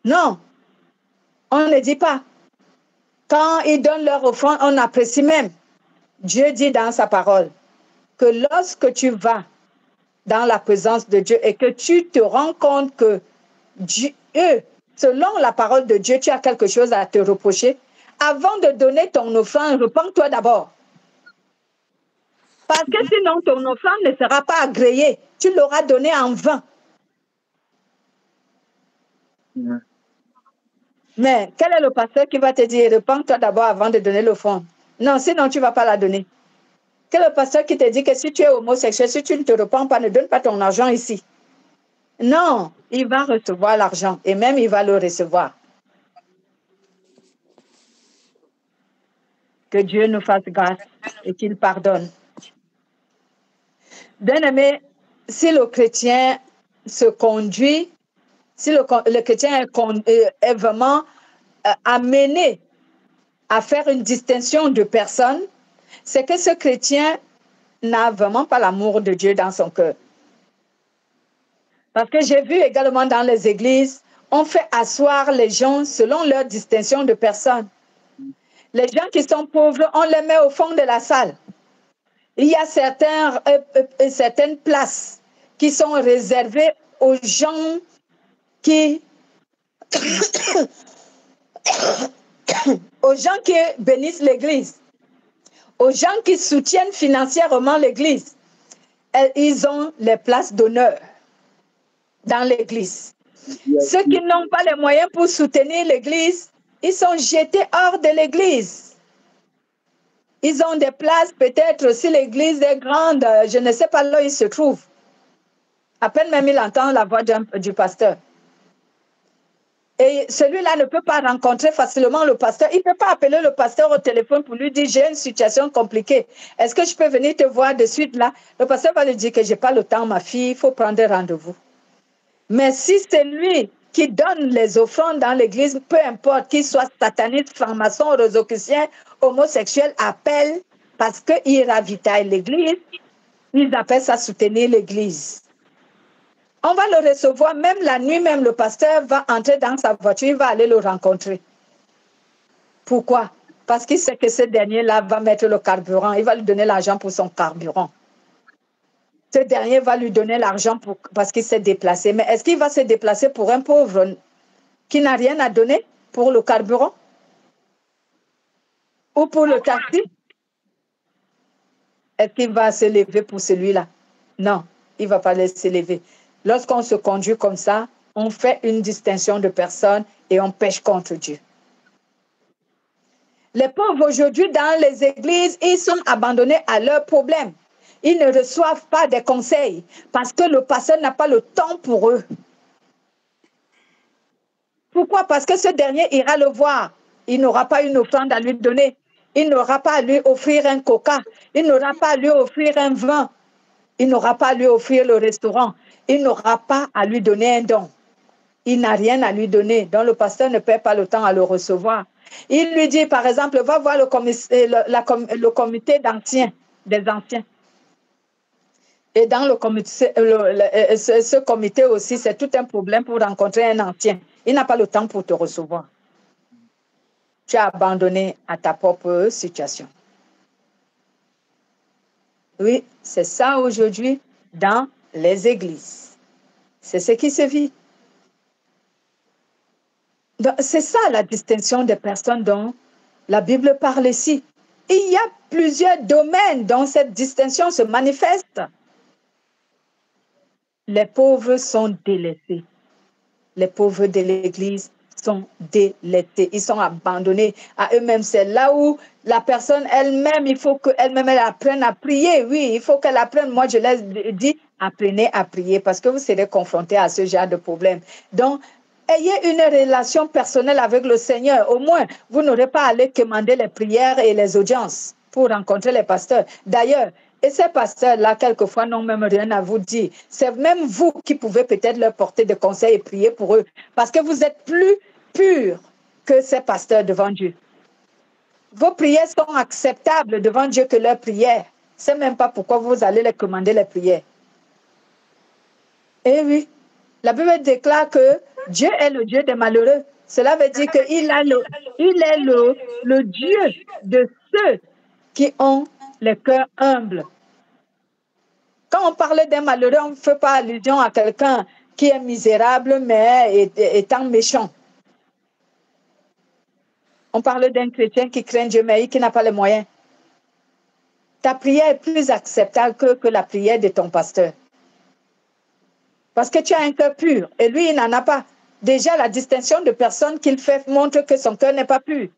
Non, on ne dit pas. Quand ils donnent leur offrande, on apprécie même. Dieu dit dans sa parole que lorsque tu vas dans la présence de Dieu et que tu te rends compte que Dieu, selon la parole de Dieu, tu as quelque chose à te reprocher, avant de donner ton offrande, repens-toi d'abord. Parce que sinon, ton offrande ne sera pas agréée. Tu l'auras donnée en vain. Ouais. Mais quel est le pasteur qui va te dire, repens-toi d'abord avant de donner l'offrande? Non, sinon tu ne vas pas la donner. Quel est le pasteur qui te dit que si tu es homosexuel, si tu ne te repens pas, ne donne pas ton argent ici? Non, il va recevoir l'argent et même il va le recevoir. Que Dieu nous fasse grâce et qu'il pardonne. Bien aimé, si le chrétien se conduit, si le chrétien est vraiment amené à faire une distinction de personnes, c'est que ce chrétien n'a vraiment pas l'amour de Dieu dans son cœur. Parce que j'ai vu également dans les églises, on fait asseoir les gens selon leur distinction de personnes. Les gens qui sont pauvres, on les met au fond de la salle. Il y a certaines places qui sont réservées aux gens qui bénissent l'Église, aux gens qui soutiennent financièrement l'Église. Ils ont les places d'honneur dans l'Église. Ceux qui n'ont pas les moyens pour soutenir l'Église, ils sont jetés hors de l'Église. Ils ont des places, peut-être, si l'Église est grande, je ne sais pas là où ils se trouvent. À peine même il entend la voix du pasteur. Et celui-là ne peut pas rencontrer facilement le pasteur. Il ne peut pas appeler le pasteur au téléphone pour lui dire « J'ai une situation compliquée. Est-ce que je peux venir te voir de suite là ?» Le pasteur va lui dire que « Je n'ai pas le temps, ma fille, il faut prendre rendez-vous. » Mais si c'est lui qui donne les offrandes dans l'église, peu importe qu'il soit sataniste, franc-maçon, rosicrucien, homosexuel, appelle parce qu'il ravitaille l'église, ils appellent ça soutenir l'église. On va le recevoir, même la nuit, même le pasteur va entrer dans sa voiture, il va aller le rencontrer. Pourquoi? Parce qu'il sait que ce dernier-là va mettre le carburant, il va lui donner l'argent pour son carburant. Ce dernier va lui donner l'argent parce qu'il s'est déplacé. Mais est-ce qu'il va se déplacer pour un pauvre qui n'a rien à donner pour le carburant? Ou pour le taxi? Est-ce qu'il va se lever pour celui-là? Non, il ne va pas se lever. Lorsqu'on se conduit comme ça, on fait une distinction de personnes et on pêche contre Dieu. Les pauvres aujourd'hui dans les églises, ils sont abandonnés à leurs problèmes. Ils ne reçoivent pas des conseils parce que le pasteur n'a pas le temps pour eux. Pourquoi? Parce que ce dernier ira le voir. Il n'aura pas une offrande à lui donner. Il n'aura pas à lui offrir un coca. Il n'aura pas à lui offrir un vin. Il n'aura pas à lui offrir le restaurant. Il n'aura pas à lui donner un don. Il n'a rien à lui donner. Donc le pasteur ne perd pas le temps à le recevoir. Il lui dit, par exemple, va voir le comité d'anciens, des anciens. Et dans le comité, ce comité aussi, c'est tout un problème pour rencontrer un ancien. Il n'a pas le temps pour te recevoir. Tu as abandonné à ta propre situation. Oui, c'est ça aujourd'hui dans les églises. C'est ce qui se vit. C'est ça la distinction des personnes dont la Bible parle ici. Il y a plusieurs domaines dont cette distinction se manifeste. Les pauvres sont délaissés. Les pauvres de l'Église sont délaissés. Ils sont abandonnés à eux-mêmes. C'est là où la personne elle-même, il faut qu'elle-même elle apprenne à prier. Oui, il faut qu'elle apprenne. Moi, je l'ai dit, apprenez à prier parce que vous serez confrontés à ce genre de problème. Donc, ayez une relation personnelle avec le Seigneur. Au moins, vous n'aurez pas à aller commander les prières et les audiences pour rencontrer les pasteurs. D'ailleurs, et ces pasteurs-là, quelquefois, n'ont même rien à vous dire. C'est même vous qui pouvez peut-être leur porter des conseils et prier pour eux. Parce que vous êtes plus purs que ces pasteurs devant Dieu. Vos prières sont acceptables devant Dieu que leurs prières. C'est même pas pourquoi vous allez les commander les prières. Eh oui, la Bible déclare que Dieu est le Dieu des malheureux. Cela veut dire qu'il est le Dieu de ceux qui ont les cœurs humbles. Quand on parle d'un malheureux, on ne fait pas allusion à quelqu'un qui est misérable, mais étant méchant. On parle d'un chrétien qui craint Dieu, mais qui n'a pas les moyens. Ta prière est plus acceptable que la prière de ton pasteur. Parce que tu as un cœur pur, et lui, il n'en a pas. Déjà, la distinction de personnes qu'il fait montre que son cœur n'est pas pur.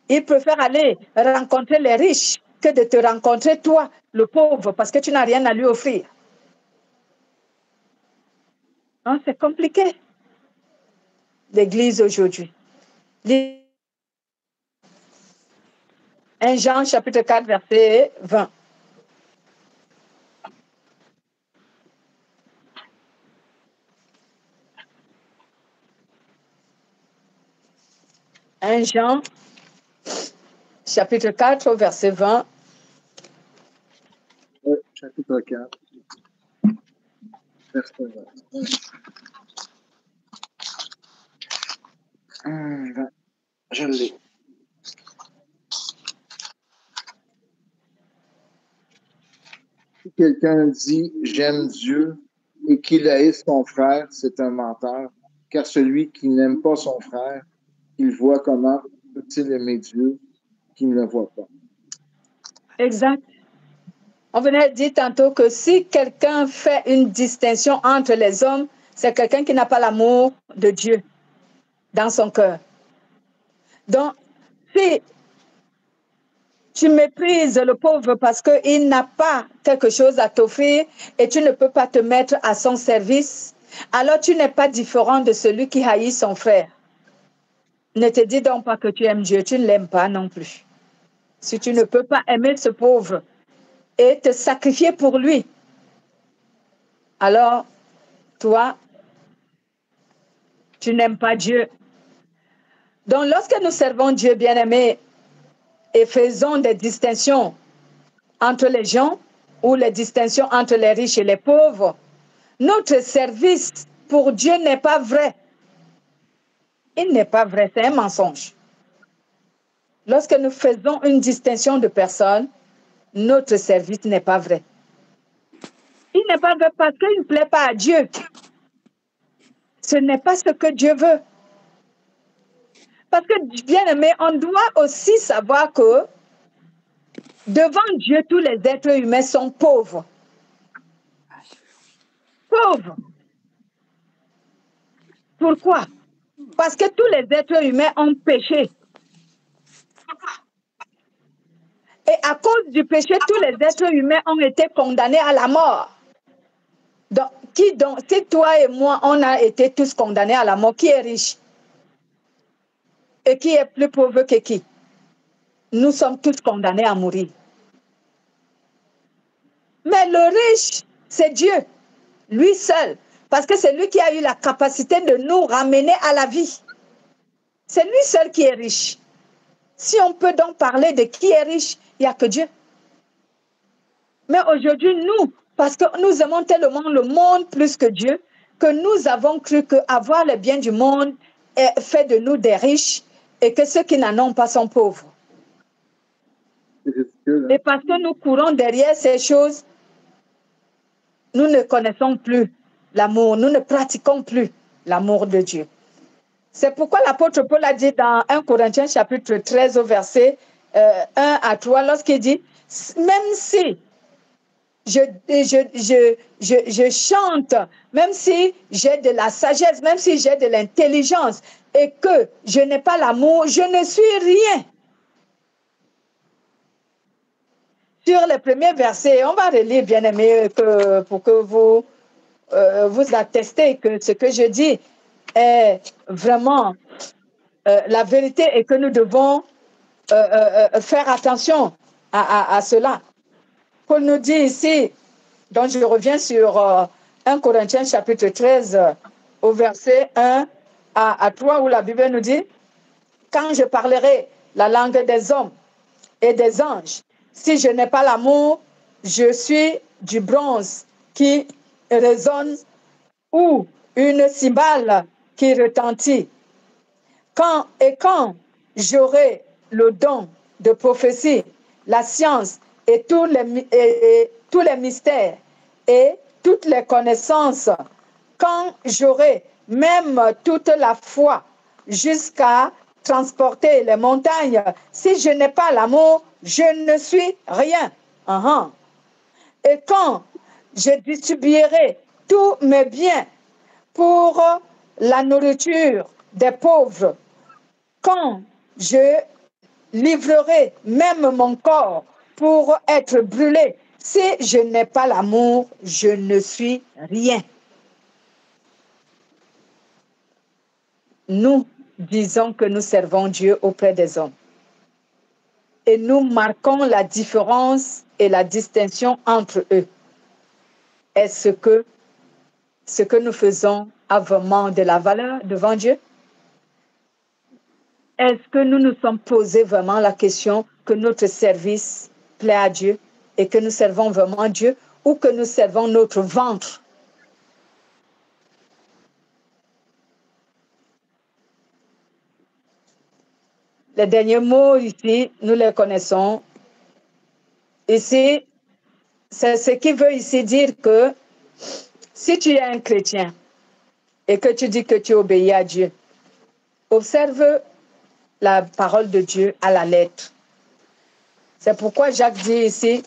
Il préfère aller rencontrer les riches que de te rencontrer toi, le pauvre, parce que tu n'as rien à lui offrir. Non, c'est compliqué. L'Église aujourd'hui. 1 Jean chapitre 4, verset 20. « 1 Jean, chapitre 4, verset 20. » Oui, chapitre 4, verset 20. Je l'ai. Si quelqu'un dit « j'aime Dieu » et qu'il haïsse son frère, c'est un menteur, car celui qui n'aime pas son frère, il voit comment peut-il aimer Dieu qui ne le voit pas. Exact. On venait de dire tantôt que si quelqu'un fait une distinction entre les hommes, c'est quelqu'un qui n'a pas l'amour de Dieu dans son cœur. Donc, si tu méprises le pauvre parce qu'il n'a pas quelque chose à t'offrir et tu ne peux pas te mettre à son service, alors tu n'es pas différent de celui qui haït son frère. Ne te dis donc pas que tu aimes Dieu, tu ne l'aimes pas non plus. Si tu ne peux pas aimer ce pauvre et te sacrifier pour lui, alors toi, tu n'aimes pas Dieu. Donc lorsque nous servons Dieu bien-aimé et faisons des distinctions entre les gens ou les distinctions entre les riches et les pauvres, notre service pour Dieu n'est pas vrai. Il n'est pas vrai, c'est un mensonge. Lorsque nous faisons une distinction de personnes, notre service n'est pas vrai. Il n'est pas vrai parce qu'il ne plaît pas à Dieu. Ce n'est pas ce que Dieu veut. Parce que, bien aimé, on doit aussi savoir que devant Dieu, tous les êtres humains sont pauvres. Pauvres. Pourquoi? Parce que tous les êtres humains ont péché. Et à cause du péché, tous les êtres humains ont été condamnés à la mort. Donc, si toi et moi, on a été tous condamnés à la mort, qui est riche? Et qui est plus pauvre que qui? Nous sommes tous condamnés à mourir. Mais le riche, c'est Dieu, lui seul. Parce que c'est lui qui a eu la capacité de nous ramener à la vie. C'est lui seul qui est riche. Si on peut donc parler de qui est riche, il n'y a que Dieu. Mais aujourd'hui, nous, parce que nous aimons tellement le monde plus que Dieu, que nous avons cru qu'avoir le bien du monde fait de nous des riches et que ceux qui n'en ont pas sont pauvres. Et parce que nous courons derrière ces choses, nous ne connaissons plus l'amour, nous ne pratiquons plus l'amour de Dieu. C'est pourquoi l'apôtre Paul a dit dans 1 Corinthiens chapitre 13 au verset 1 à 3, lorsqu'il dit, même si je chante, même si j'ai de la sagesse, même si j'ai de l'intelligence et que je n'ai pas l'amour, je ne suis rien. Sur les premiers versets, on va relire, bien aimé, pour que vous attestez que ce que je dis est vraiment la vérité et que nous devons faire attention à cela. Paul nous dit ici, donc je reviens sur 1 Corinthiens chapitre 13 au verset 1 à 3 où la Bible nous dit, quand je parlerai la langue des hommes et des anges, si je n'ai pas l'amour, je suis du bronze qui résonne ou une cymbale qui retentit. Quand j'aurai le don de prophétie, la science et tous les mystères et toutes les connaissances, quand j'aurai même toute la foi jusqu'à transporter les montagnes, si je n'ai pas l'amour, je ne suis rien. Et quand je distribuerai tous mes biens pour la nourriture des pauvres, quand je livrerai même mon corps pour être brûlé, si je n'ai pas l'amour, je ne suis rien. Nous disons que nous servons Dieu auprès des hommes. Et nous marquons la différence et la distinction entre eux. Est-ce que ce que nous faisons a vraiment de la valeur devant Dieu? Est-ce que nous nous sommes posé vraiment la question que notre service plaît à Dieu et que nous servons vraiment Dieu ou que nous servons notre ventre? Les derniers mots ici, nous les connaissons. Ici, c'est ce qui veut ici dire que si tu es un chrétien et que tu dis que tu obéis à Dieu, observe la parole de Dieu à la lettre. C'est pourquoi Jacques dit ici,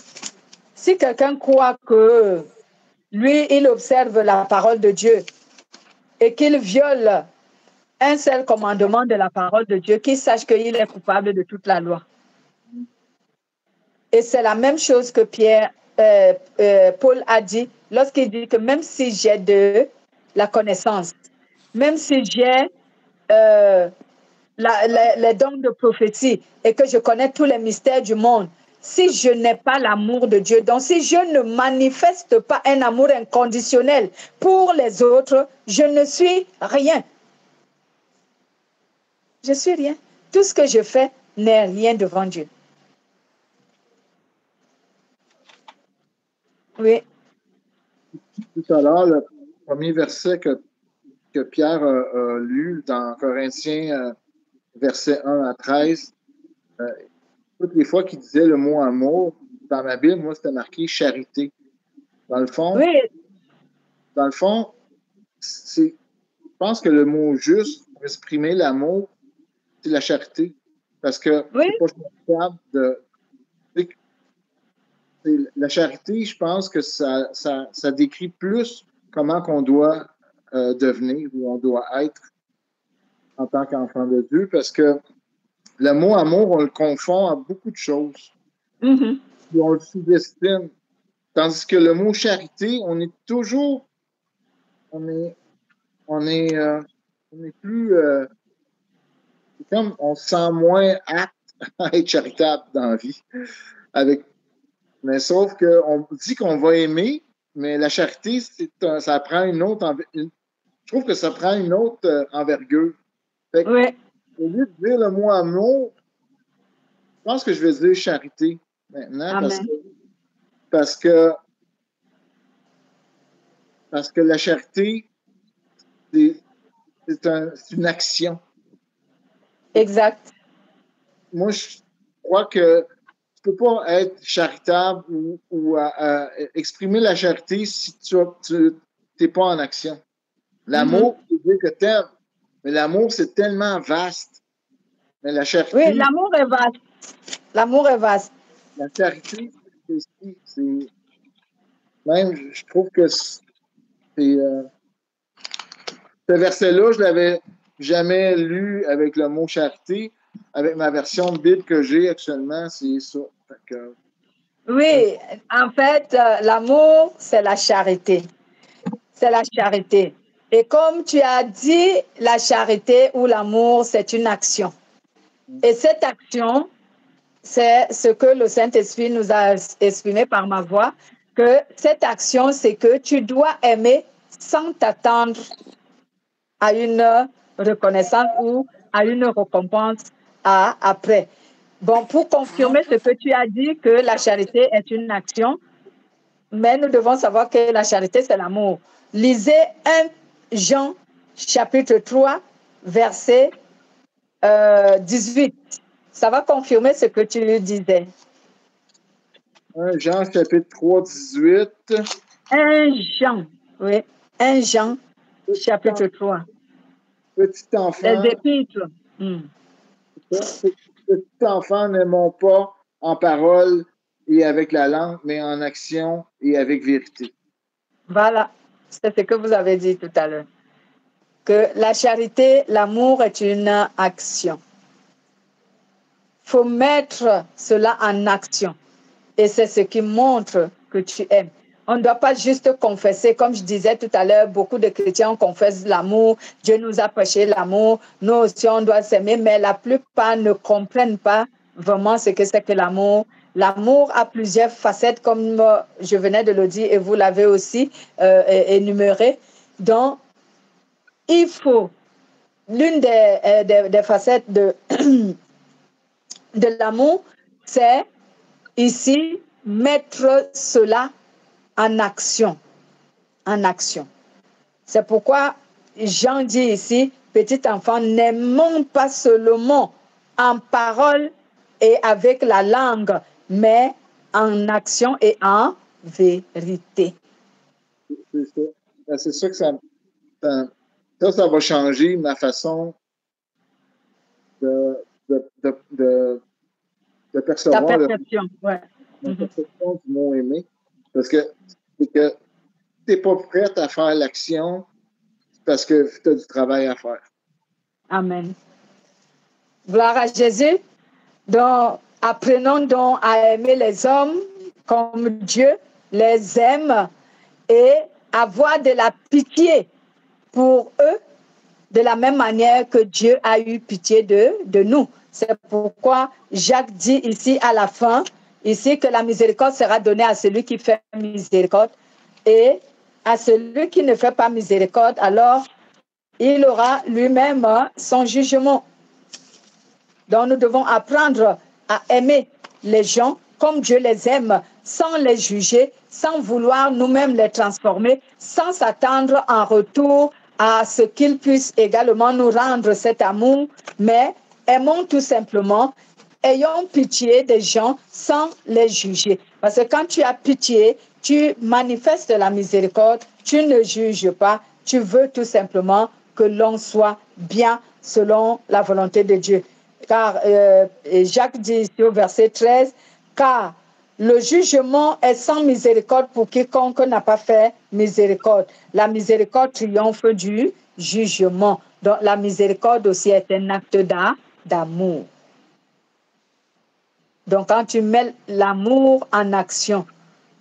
si quelqu'un croit que lui, il observe la parole de Dieu et qu'il viole un seul commandement de la parole de Dieu, qu'il sache qu'il est coupable de toute la loi. Et c'est la même chose que Paul a dit lorsqu'il dit que même si j'ai de la connaissance, même si j'ai les dons de prophétie et que je connais tous les mystères du monde, si je n'ai pas l'amour de Dieu, donc si je ne manifeste pas un amour inconditionnel pour les autres, je ne suis rien. Je suis rien. Tout ce que je fais n'est rien devant Dieu. Oui. Tout à l'heure, le premier verset que Pierre a lu dans Corinthiens, versets 1 à 13, toutes les fois qu'il disait le mot amour, dans ma Bible, moi, c'était marqué charité. Dans le fond, je pense que le mot juste pour exprimer l'amour, c'est la charité. Parce que c'est pas capable de. La charité, je pense que ça décrit plus comment qu'on doit devenir ou on doit être en tant qu'enfant de Dieu, parce que le mot amour, on le confond à beaucoup de choses. Mm-hmm. Et on le sous-estime. Tandis que le mot charité, on est toujours. On est plus. Comme on se sent moins apte à être charitable dans la vie. Mais sauf qu'on dit qu'on va aimer, mais la charité, ça prend une autre. Je trouve que ça prend une autre envergure. Fait que, au lieu de dire le mot amour, je pense que je vais dire charité maintenant parce que la charité, c'est une action. Exact. Moi, je crois que tu ne peux pas être charitable ou exprimer la charité si tu n'es pas en action. L'amour, tu veux dire que tu aimes, mais l'amour, c'est tellement vaste. Mais la charité... Oui, l'amour est vaste. L'amour est vaste. La charité, c'est... Même, je trouve que c'est... ce verset-là, je ne l'avais jamais lu avec le mot charité. Avec ma version de Bible que j'ai actuellement, c'est ça. Oui, en fait, l'amour, c'est la charité. C'est la charité. Et comme tu as dit, la charité ou l'amour, c'est une action. Et cette action, c'est ce que le Saint-Esprit nous a exprimé par ma voix, que cette action, c'est que tu dois aimer sans t'attendre à une reconnaissance ou à une récompense après. Bon, pour confirmer ce que tu as dit, que la charité est une action, mais nous devons savoir que la charité, c'est l'amour. Lisez 1 Jean, chapitre 3, verset 18. Ça va confirmer ce que tu disais. 1 Jean, chapitre 3, 18. 1 Jean, oui. 1 Jean, chapitre 3. Petit enfant. Les épîtres. Petit enfant, n'aimons pas en parole et avec la langue, mais en action et avec vérité. Voilà, c'est ce que vous avez dit tout à l'heure. Que la charité, l'amour est une action. Il faut mettre cela en action. Et c'est ce qui montre que tu aimes. On ne doit pas juste confesser, comme je disais tout à l'heure, beaucoup de chrétiens confessent l'amour, Dieu nous a prêché l'amour, nous aussi on doit s'aimer, mais la plupart ne comprennent pas vraiment ce que c'est que l'amour. L'amour a plusieurs facettes, comme je venais de le dire, et vous l'avez aussi énuméré. Donc, il faut, l'une des facettes de l'amour, c'est ici mettre cela en action. En action. C'est pourquoi Jean dit ici, petit enfant, n'aimons pas seulement en parole et avec la langue, mais en action et en vérité. C'est ça que ça va changer ma façon de percevoir la perception, la perception du mot aimer. Parce que c'est que tu n'es pas prête à faire l'action, parce que tu as du travail à faire. Amen. Gloire à Jésus. Donc, apprenons donc à aimer les hommes comme Dieu les aime et avoir de la pitié pour eux de la même manière que Dieu a eu pitié de nous. C'est pourquoi Jacques dit ici à la fin, ici que la miséricorde sera donnée à celui qui fait miséricorde et à celui qui ne fait pas miséricorde, alors il aura lui-même son jugement. Donc nous devons apprendre à aimer les gens comme Dieu les aime, sans les juger, sans vouloir nous-mêmes les transformer, sans s'attendre en retour à ce qu'ils puissent également nous rendre cet amour, mais aimons tout simplement, ayons pitié des gens sans les juger. Parce que quand tu as pitié, tu manifestes la miséricorde, tu ne juges pas, tu veux tout simplement que l'on soit bien selon la volonté de Dieu. Car Jacques dit ici au verset 13, car le jugement est sans miséricorde pour quiconque n'a pas fait miséricorde. La miséricorde triomphe du jugement. Donc la miséricorde aussi est un acte d'amour. Donc quand tu mets l'amour en action,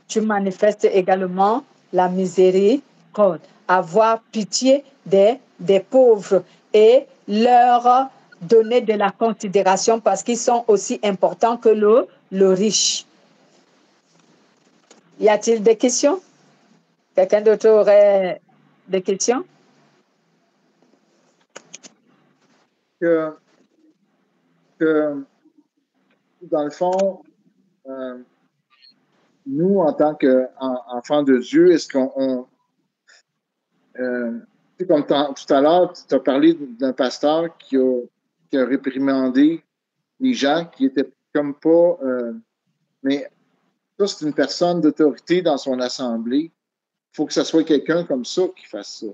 tu manifestes également la miséricorde. Avoir pitié des pauvres et leur donner de la considération parce qu'ils sont aussi importants que le riche. Y a-t-il des questions? Quelqu'un d'autre aurait des questions? Que dans le fond, nous, en tant qu'enfants de Dieu, est-ce qu'on... comme tout à l'heure, tu as parlé d'un pasteur qui a réprimandé les gens qui étaient comme pas... mais ça, c'est une personne d'autorité dans son assemblée. Il faut que ce soit quelqu'un comme ça qui fasse ça.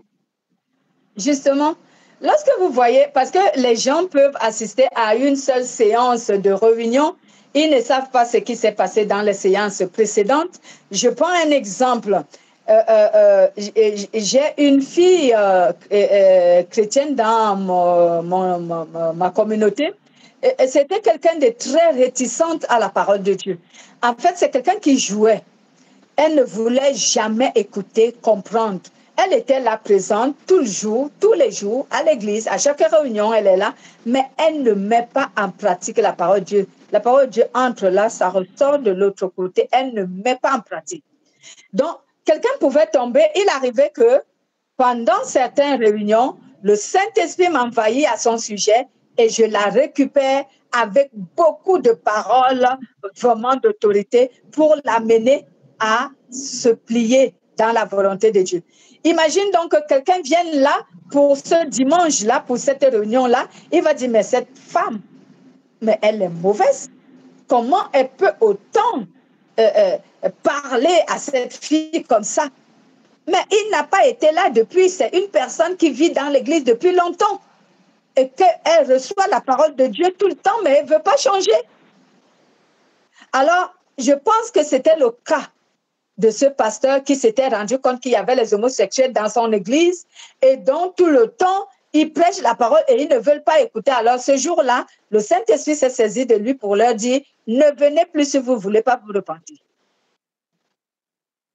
Justement, lorsque vous voyez, parce que les gens peuvent assister à une seule séance de réunion, ils ne savent pas ce qui s'est passé dans les séances précédentes. Je prends un exemple. J'ai une fille chrétienne dans ma communauté. C'était quelqu'un de très réticente à la parole de Dieu. En fait, c'est quelqu'un qui jouait. Elle ne voulait jamais écouter, comprendre. Elle était là présente tous les jours, à l'église, à chaque réunion, elle est là, mais elle ne met pas en pratique la parole de Dieu. La parole de Dieu entre là, ça ressort de l'autre côté, elle ne met pas en pratique. Donc, quelqu'un pouvait tomber, il arrivait que pendant certaines réunions, le Saint-Esprit m'envahit à son sujet et je la récupère avec beaucoup de paroles, vraiment d'autorité, pour l'amener à se plier dans la volonté de Dieu. Imagine donc que quelqu'un vienne là pour ce dimanche-là, pour cette réunion-là, il va dire, mais cette femme, mais elle est mauvaise. Comment elle peut autant parler à cette fille comme ça? Mais il n'a pas été là depuis, c'est une personne qui vit dans l'église depuis longtemps et qu'elle reçoit la parole de Dieu tout le temps, mais elle ne veut pas changer. Alors, je pense que c'était le cas de ce pasteur qui s'était rendu compte qu'il y avait les homosexuels dans son église et dont tout le temps, il prêche la parole et ils ne veulent pas écouter. Alors ce jour-là, le Saint-Esprit s'est saisi de lui pour leur dire, ne venez plus si vous ne voulez pas vous repentir.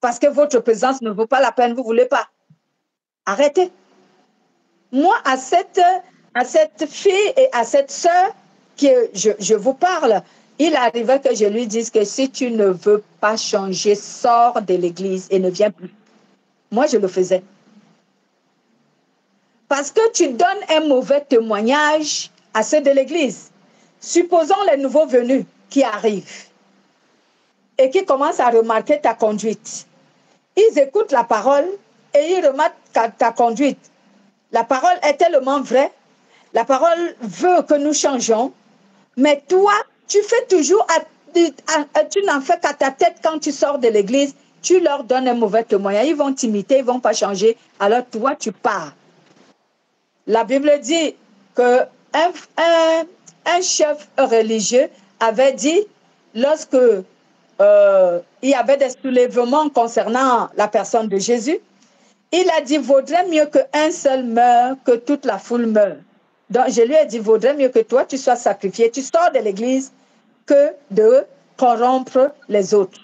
Parce que votre présence ne vaut pas la peine, vous ne voulez pas. Arrêtez. Moi, à cette fille et à cette sœur que je vous parle, il arrivait que je lui dise que si tu ne veux pas changer, sors de l'église et ne viens plus. Moi, je le faisais. Parce que tu donnes un mauvais témoignage à ceux de l'église. Supposons les nouveaux venus qui arrivent et qui commencent à remarquer ta conduite. Ils écoutent la parole et ils remarquent ta conduite. La parole est tellement vraie. La parole veut que nous changeons. Mais toi, tu fais toujours, tu n'en fais qu'à ta tête quand tu sors de l'église. Tu leur donnes un mauvais témoignage. Ils vont t'imiter, ils ne vont pas changer. Alors toi, tu pars. La Bible dit qu'un chef religieux avait dit, lorsque il y avait des soulèvements concernant la personne de Jésus, il a dit, vaudrait mieux qu'un seul meure que toute la foule meure. Donc, je lui ai dit, vaudrait mieux que toi, tu sois sacrifié, tu sors de l'église, que de corrompre les autres.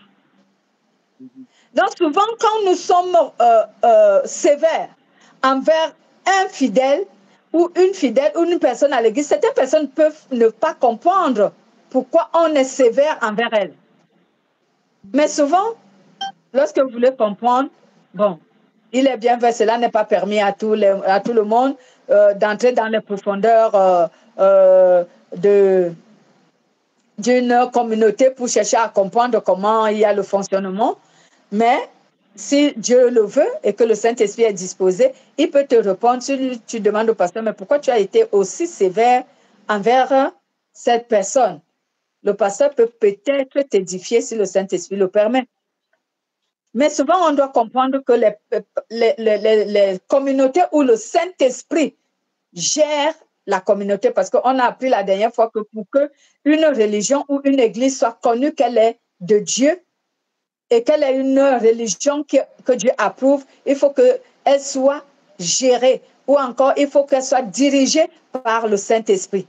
Donc, souvent, quand nous sommes sévères envers un fidèle ou une personne à l'église, certaines personnes peuvent ne pas comprendre pourquoi on est sévère envers elle. Mais souvent, lorsque vous voulez comprendre, bon, il est bien vrai, cela n'est pas permis à tout le monde d'entrer dans les profondeurs d'une communauté pour chercher à comprendre comment il y a le fonctionnement. Mais si Dieu le veut et que le Saint-Esprit est disposé, il peut te répondre. Tu demandes au pasteur, mais pourquoi tu as été aussi sévère envers cette personne? Le pasteur peut peut-être t'édifier si le Saint-Esprit le permet. Mais souvent, on doit comprendre que les communautés où le Saint-Esprit gère la communauté, parce qu'on a appris la dernière fois que pour qu'une religion ou une église soit connue qu'elle est de Dieu et qu'elle est une religion que Dieu approuve, il faut qu'elle soit gérée ou encore il faut qu'elle soit dirigée par le Saint-Esprit.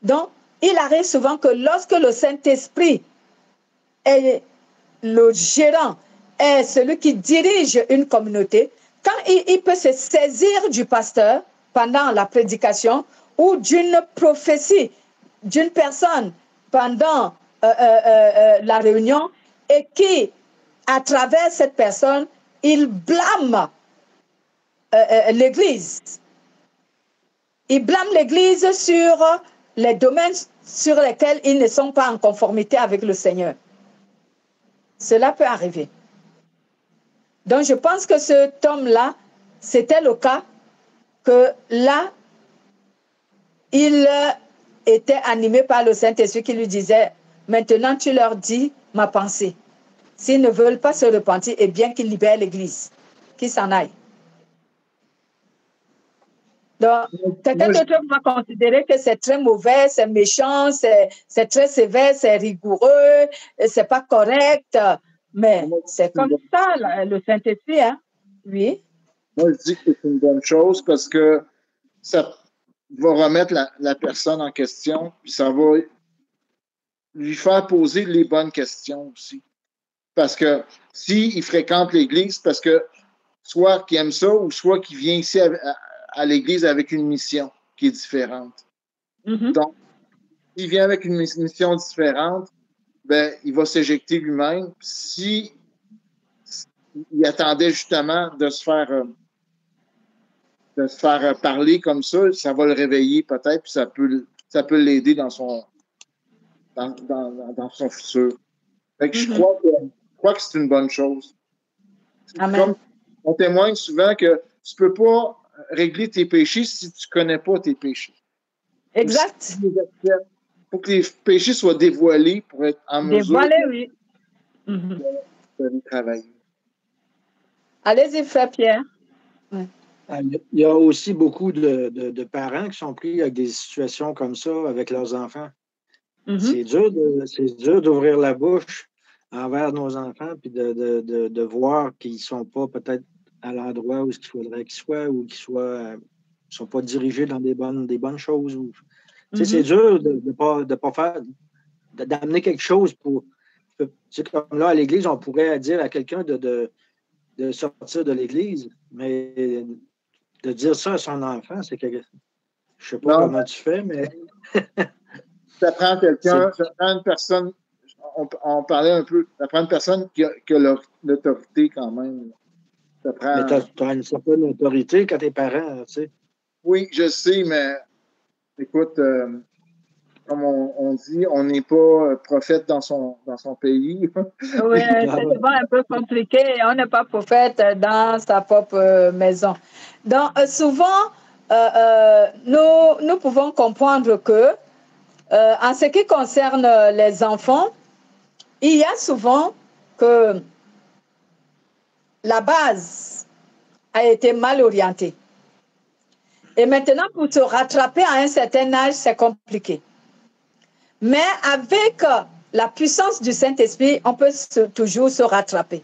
Donc, il arrive souvent que lorsque le Saint-Esprit est le gérant, est celui qui dirige une communauté, quand il peut se saisir du pasteur pendant la prédication ou d'une prophétie d'une personne pendant la réunion et qui, à travers cette personne, il blâme l'Église. Il blâme l'Église sur les domaines sur lesquels ils ne sont pas en conformité avec le Seigneur. Cela peut arriver. Donc, je pense que cet homme-là, c'était le cas que là, il était animé par le Saint-Esprit qui lui disait, maintenant tu leur dis ma pensée. S'ils ne veulent pas se repentir, et bien qu'ils libèrent l'Église, qu'ils s'en aillent. Donc, quelqu'un d'autre va considérer que c'est très mauvais, c'est méchant, c'est très sévère, c'est rigoureux, c'est pas correct. Mais c'est comme ça, là, le Saint-Esprit, hein? Oui. Moi, je dis que c'est une bonne chose parce que ça va remettre la personne en question, puis ça va lui faire poser les bonnes questions aussi. Parce que s'il fréquente l'Église, parce que soit qu'il aime ça, ou soit qu'il vient ici à l'Église avec une mission qui est différente. Mm-hmm. Donc, s'il vient avec une mission différente, ben, il va s'éjecter lui-même. Si il attendait justement de se faire parler comme ça va le réveiller peut-être, puis ça peut l'aider dans son futur. Fait que je crois que c'est une bonne chose. Amen. Comme on témoigne souvent que tu peux pas régler tes péchés si tu connais pas tes péchés. Exact. Il faut que les péchés soient dévoilés pour être en mesure oui. de travailler. Allez-y, frère Pierre. Ouais. Il y a aussi beaucoup de parents qui sont pris avec des situations comme ça avec leurs enfants. C'est dur d'ouvrir la bouche envers nos enfants puis de voir qu'ils ne sont pas peut-être à l'endroit où il faudrait qu'ils soient ou qu'ils ne sont pas dirigés dans des bonnes choses. C'est dur de pas faire, d'amener quelque chose pour. Comme là, à l'Église, on pourrait dire à quelqu'un de sortir de l'Église, mais de dire ça à son enfant, c'est que je ne sais pas comment tu fais, mais. Ça prend quelqu'un, ça prend une personne, on parlait un peu, ça prend une personne qui a l'autorité quand même. Ça prend... Mais tu as une certaine autorité quand t'es parent, tu sais. Oui, je sais, mais écoute, comme on dit, on n'est pas prophète dans son pays. Oui, c'est souvent un peu compliqué. On n'est pas prophète dans sa propre maison. Donc, souvent, nous pouvons comprendre que, en ce qui concerne les enfants, il y a souvent que la base a été mal orientée. Et maintenant, pour se rattraper à un certain âge, c'est compliqué. Mais avec la puissance du Saint-Esprit, on peut toujours se rattraper.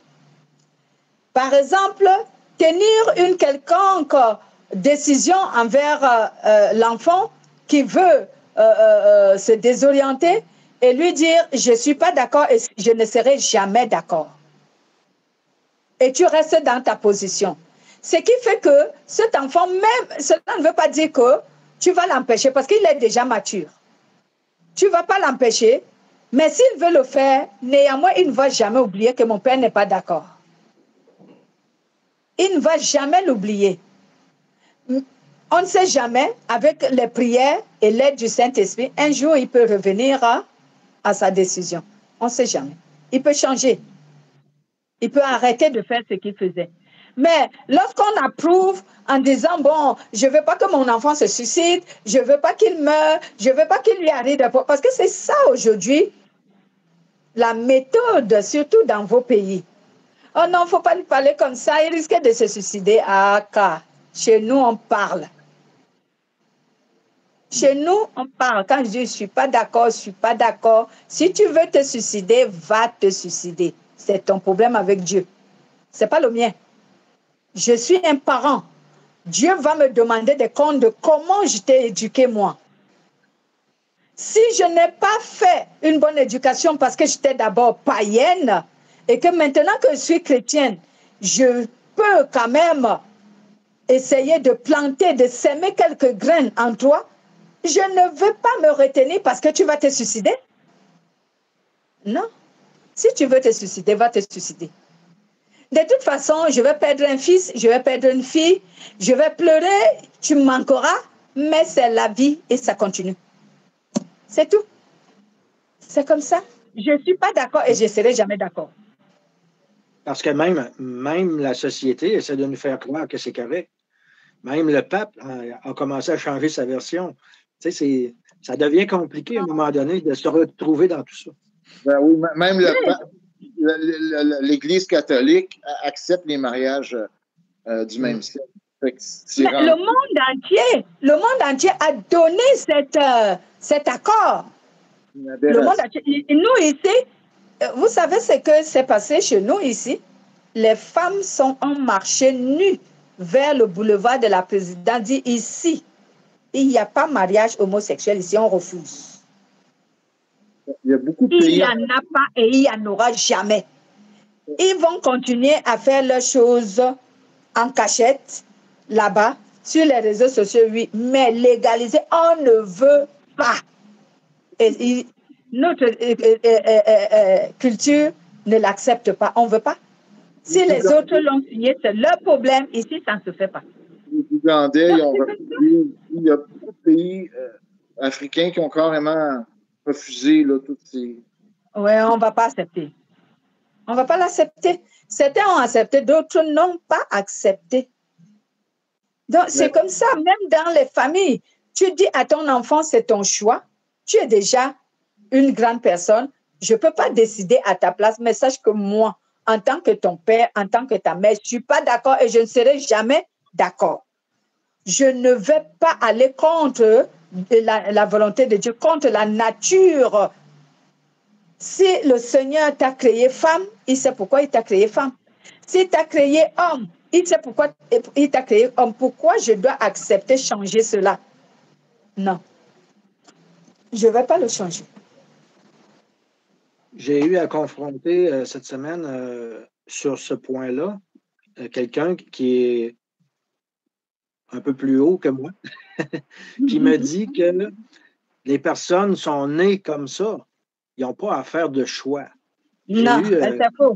Par exemple, tenir une quelconque décision envers l'enfant qui veut se désorienter et lui dire « je ne suis pas d'accord et je ne serai jamais d'accord ». Et tu restes dans ta position. Ce qui fait que cet enfant, même, cela ne veut pas dire que tu vas l'empêcher parce qu'il est déjà mature. Tu ne vas pas l'empêcher, mais s'il veut le faire, néanmoins, il ne va jamais oublier que mon père n'est pas d'accord. Il ne va jamais l'oublier. On ne sait jamais, avec les prières et l'aide du Saint-Esprit, un jour, il peut revenir à sa décision. On ne sait jamais. Il peut changer. Il peut arrêter de faire ce qu'il faisait. Mais lorsqu'on approuve en disant, bon, je ne veux pas que mon enfant se suicide, je ne veux pas qu'il meure, je ne veux pas qu'il lui arrive de... Parce que c'est ça aujourd'hui, la méthode, surtout dans vos pays. Oh non, il ne faut pas lui parler comme ça, il risque de se suicider. Ah, car chez nous, on parle. Chez nous, on parle. Quand je dis, je ne suis pas d'accord, je ne suis pas d'accord. Si tu veux te suicider, va te suicider. C'est ton problème avec Dieu. Ce n'est pas le mien. Je suis un parent. Dieu va me demander des comptes de comment je t'ai éduqué, moi. Si je n'ai pas fait une bonne éducation parce que j'étais d'abord païenne et que maintenant que je suis chrétienne, je peux quand même essayer de planter, de s'aimer quelques graines en toi, je ne veux pas me retenir parce que tu vas te suicider. Non. Si tu veux te suicider, va te suicider. De toute façon, je vais perdre un fils, je vais perdre une fille, je vais pleurer, tu me manqueras, mais c'est la vie et ça continue. C'est tout. C'est comme ça. Je ne suis pas d'accord et je ne serai jamais d'accord. Parce que même la société essaie de nous faire croire que c'est correct. Même le pape a commencé à changer sa version. Tu sais, ça devient compliqué à un moment donné de se retrouver dans tout ça. Ben oui, même le pape, l'Église catholique accepte les mariages du même sexe. Le monde entier a donné cet accord. Le monde entier. Nous ici, vous savez ce que s'est passé chez nous ici? Les femmes ont marché nues vers le boulevard de la Présidence, dit ici, il n'y a pas mariage homosexuel, ici on refuse. Il y a beaucoup de pays. Il n'y en a pas et il n'y en aura jamais. Ils vont continuer à faire leurs choses en cachette, là-bas, sur les réseaux sociaux, oui, mais légaliser, on ne veut pas. Et notre culture ne l'accepte pas, on ne veut pas. Si les autres l'ont signé, c'est leur problème. Ici, ça ne se fait pas. Les Ougandais, il y a beaucoup de pays africains qui ont carrément refusé là, toutes ces... Oui, on ne va pas accepter. On ne va pas l'accepter. Certains ont accepté, d'autres n'ont pas accepté. Donc, c'est comme ça, même dans les familles. Tu dis à ton enfant, c'est ton choix. Tu es déjà une grande personne. Je ne peux pas décider à ta place, mais sache que moi, en tant que ton père, en tant que ta mère, je ne suis pas d'accord et je ne serai jamais d'accord. Je ne vais pas aller contre la volonté de Dieu, contre la nature. Si le Seigneur t'a créé femme, il sait pourquoi il t'a créé femme. S'il t'a créé homme, il sait pourquoi il t'a créé homme. Pourquoi je dois accepter changer cela? Non. Je ne vais pas le changer. J'ai eu à confronter cette semaine sur ce point-là quelqu'un qui est un peu plus haut que moi, qui me dit que les personnes sont nées comme ça. Ils n'ont pas à faire de choix. Non, c'est faux.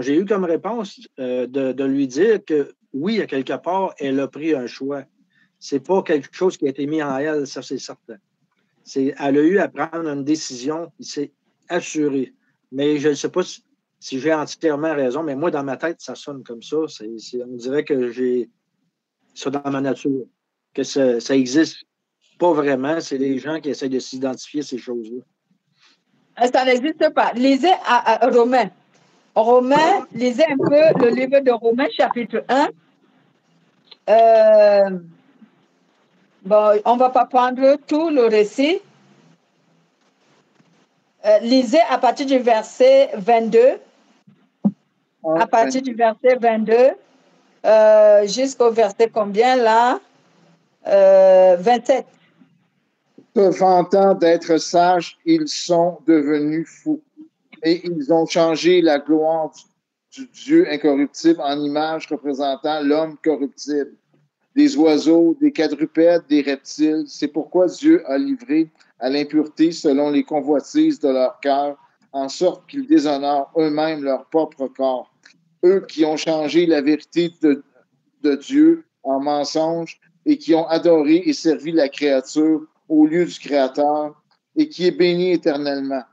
J'ai eu comme réponse de lui dire que oui, à quelque part, elle a pris un choix. Ce n'est pas quelque chose qui a été mis en elle, ça c'est certain. Elle a eu à prendre une décision, il s'est assuré. Mais je ne sais pas si j'ai entièrement raison, mais moi, dans ma tête, ça sonne comme ça. On dirait que j'ai ça dans ma nature, que ça n'existe pas vraiment. C'est les gens qui essaient de s'identifier ces choses-là. Ça n'existe pas. Lisez à Romains. Lisez un peu le livre de Romains, chapitre 1. Bon, on ne va pas prendre tout le récit. Lisez à partir du verset 22. à partir du verset 22 jusqu'au verset combien là? 27. Se vantant d'être sages, ils sont devenus fous. Et ils ont changé la gloire du Dieu incorruptible en image représentant l'homme corruptible. Des oiseaux, des quadrupèdes, des reptiles. C'est pourquoi Dieu a livré à l'impureté selon les convoitises de leur cœur, en sorte qu'ils déshonorent eux-mêmes leur propre corps. Eux qui ont changé la vérité de Dieu en mensonge et qui ont adoré et servi la créature au lieu du Créateur et qui est béni éternellement.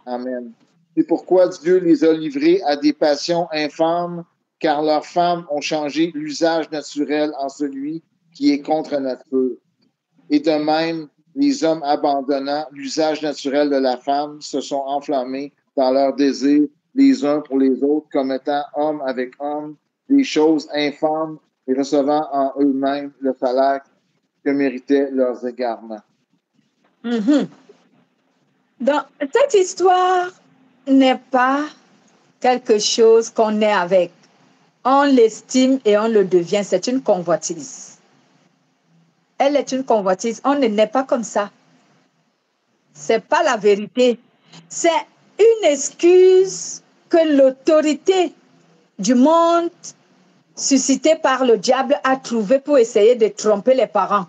Amen. C'est pourquoi Dieu les a livrés à des passions infâmes, car leurs femmes ont changé l'usage naturel en celui qui est contre nature. Et de même, les hommes abandonnant l'usage naturel de la femme se sont enflammés dans leurs désirs les uns pour les autres, commettant homme avec homme des choses infâmes et recevant en eux-mêmes le salaire que méritaient leurs égarements. Mhm. Donc, cette histoire n'est pas quelque chose qu'on est avec. On l'estime et on le devient. C'est une convoitise. Elle est une convoitise. On ne naît pas comme ça. C'est pas la vérité. C'est une excuse que l'autorité du monde suscitée par le diable a trouvée pour essayer de tromper les parents.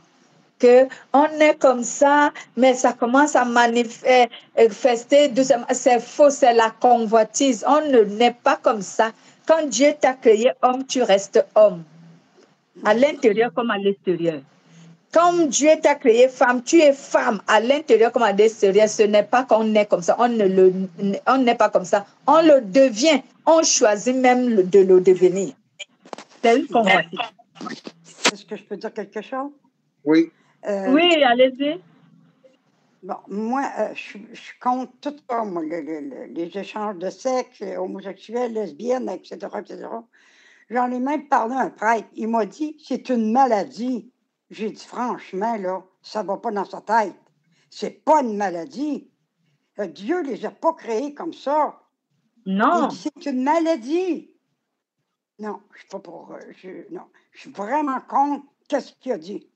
Que on est comme ça, mais ça commence à manifester doucement. C'est faux, c'est la convoitise. On ne naît pas comme ça. Quand Dieu t'a créé homme, tu restes homme. À l'intérieur comme à l'extérieur. Comme Dieu t'a créé femme, tu es femme à l'intérieur comme à l'extérieur. Ce n'est pas qu'on est comme ça. On n'est pas comme ça. On le devient. On choisit même de le devenir. C'est une convoitise. Est-ce que je peux dire quelque chose? Oui. Oui, allez-y. Bon, moi, je compte tout ça, moi, les échanges de sexe, homosexuels, lesbiennes, etc., etc. J'en ai même parlé à un prêtre. Il m'a dit, c'est une maladie. J'ai dit, franchement, là, ça ne va pas dans sa tête. C'est pas une maladie. Dieu ne les a pas créés comme ça. Non. C'est une maladie. Non, je ne suis pas pour... non, je suis vraiment contre ce qu'il a dit.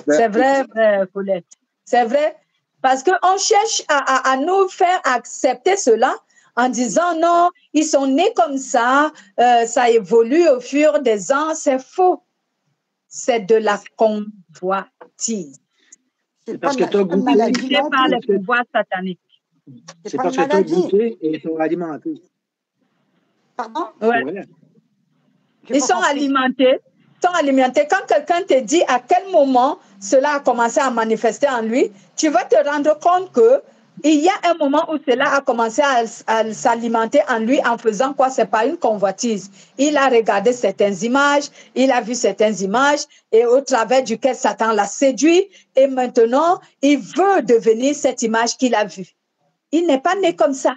C'est vrai, Paulette. C'est vrai. Parce qu'on cherche à nous faire accepter cela en disant non, ils sont nés comme ça, ça évolue au fur des ans. C'est faux. C'est de la convoitise. C'est parce que tu as goûté. C'est par les pouvoirs sataniques. C'est parce que tu as goûté et ils sont alimentés. Pardon? Ouais. Ils sont alimentés. Quand quelqu'un te dit à quel moment cela a commencé à manifester en lui, tu vas te rendre compte qu'il y a un moment où cela a commencé à s'alimenter en lui en faisant quoi? C'est pas une convoitise. Il a regardé certaines images, il a vu certaines images et au travers duquel Satan l'a séduit et maintenant il veut devenir cette image qu'il a vue. Il n'est pas né comme ça.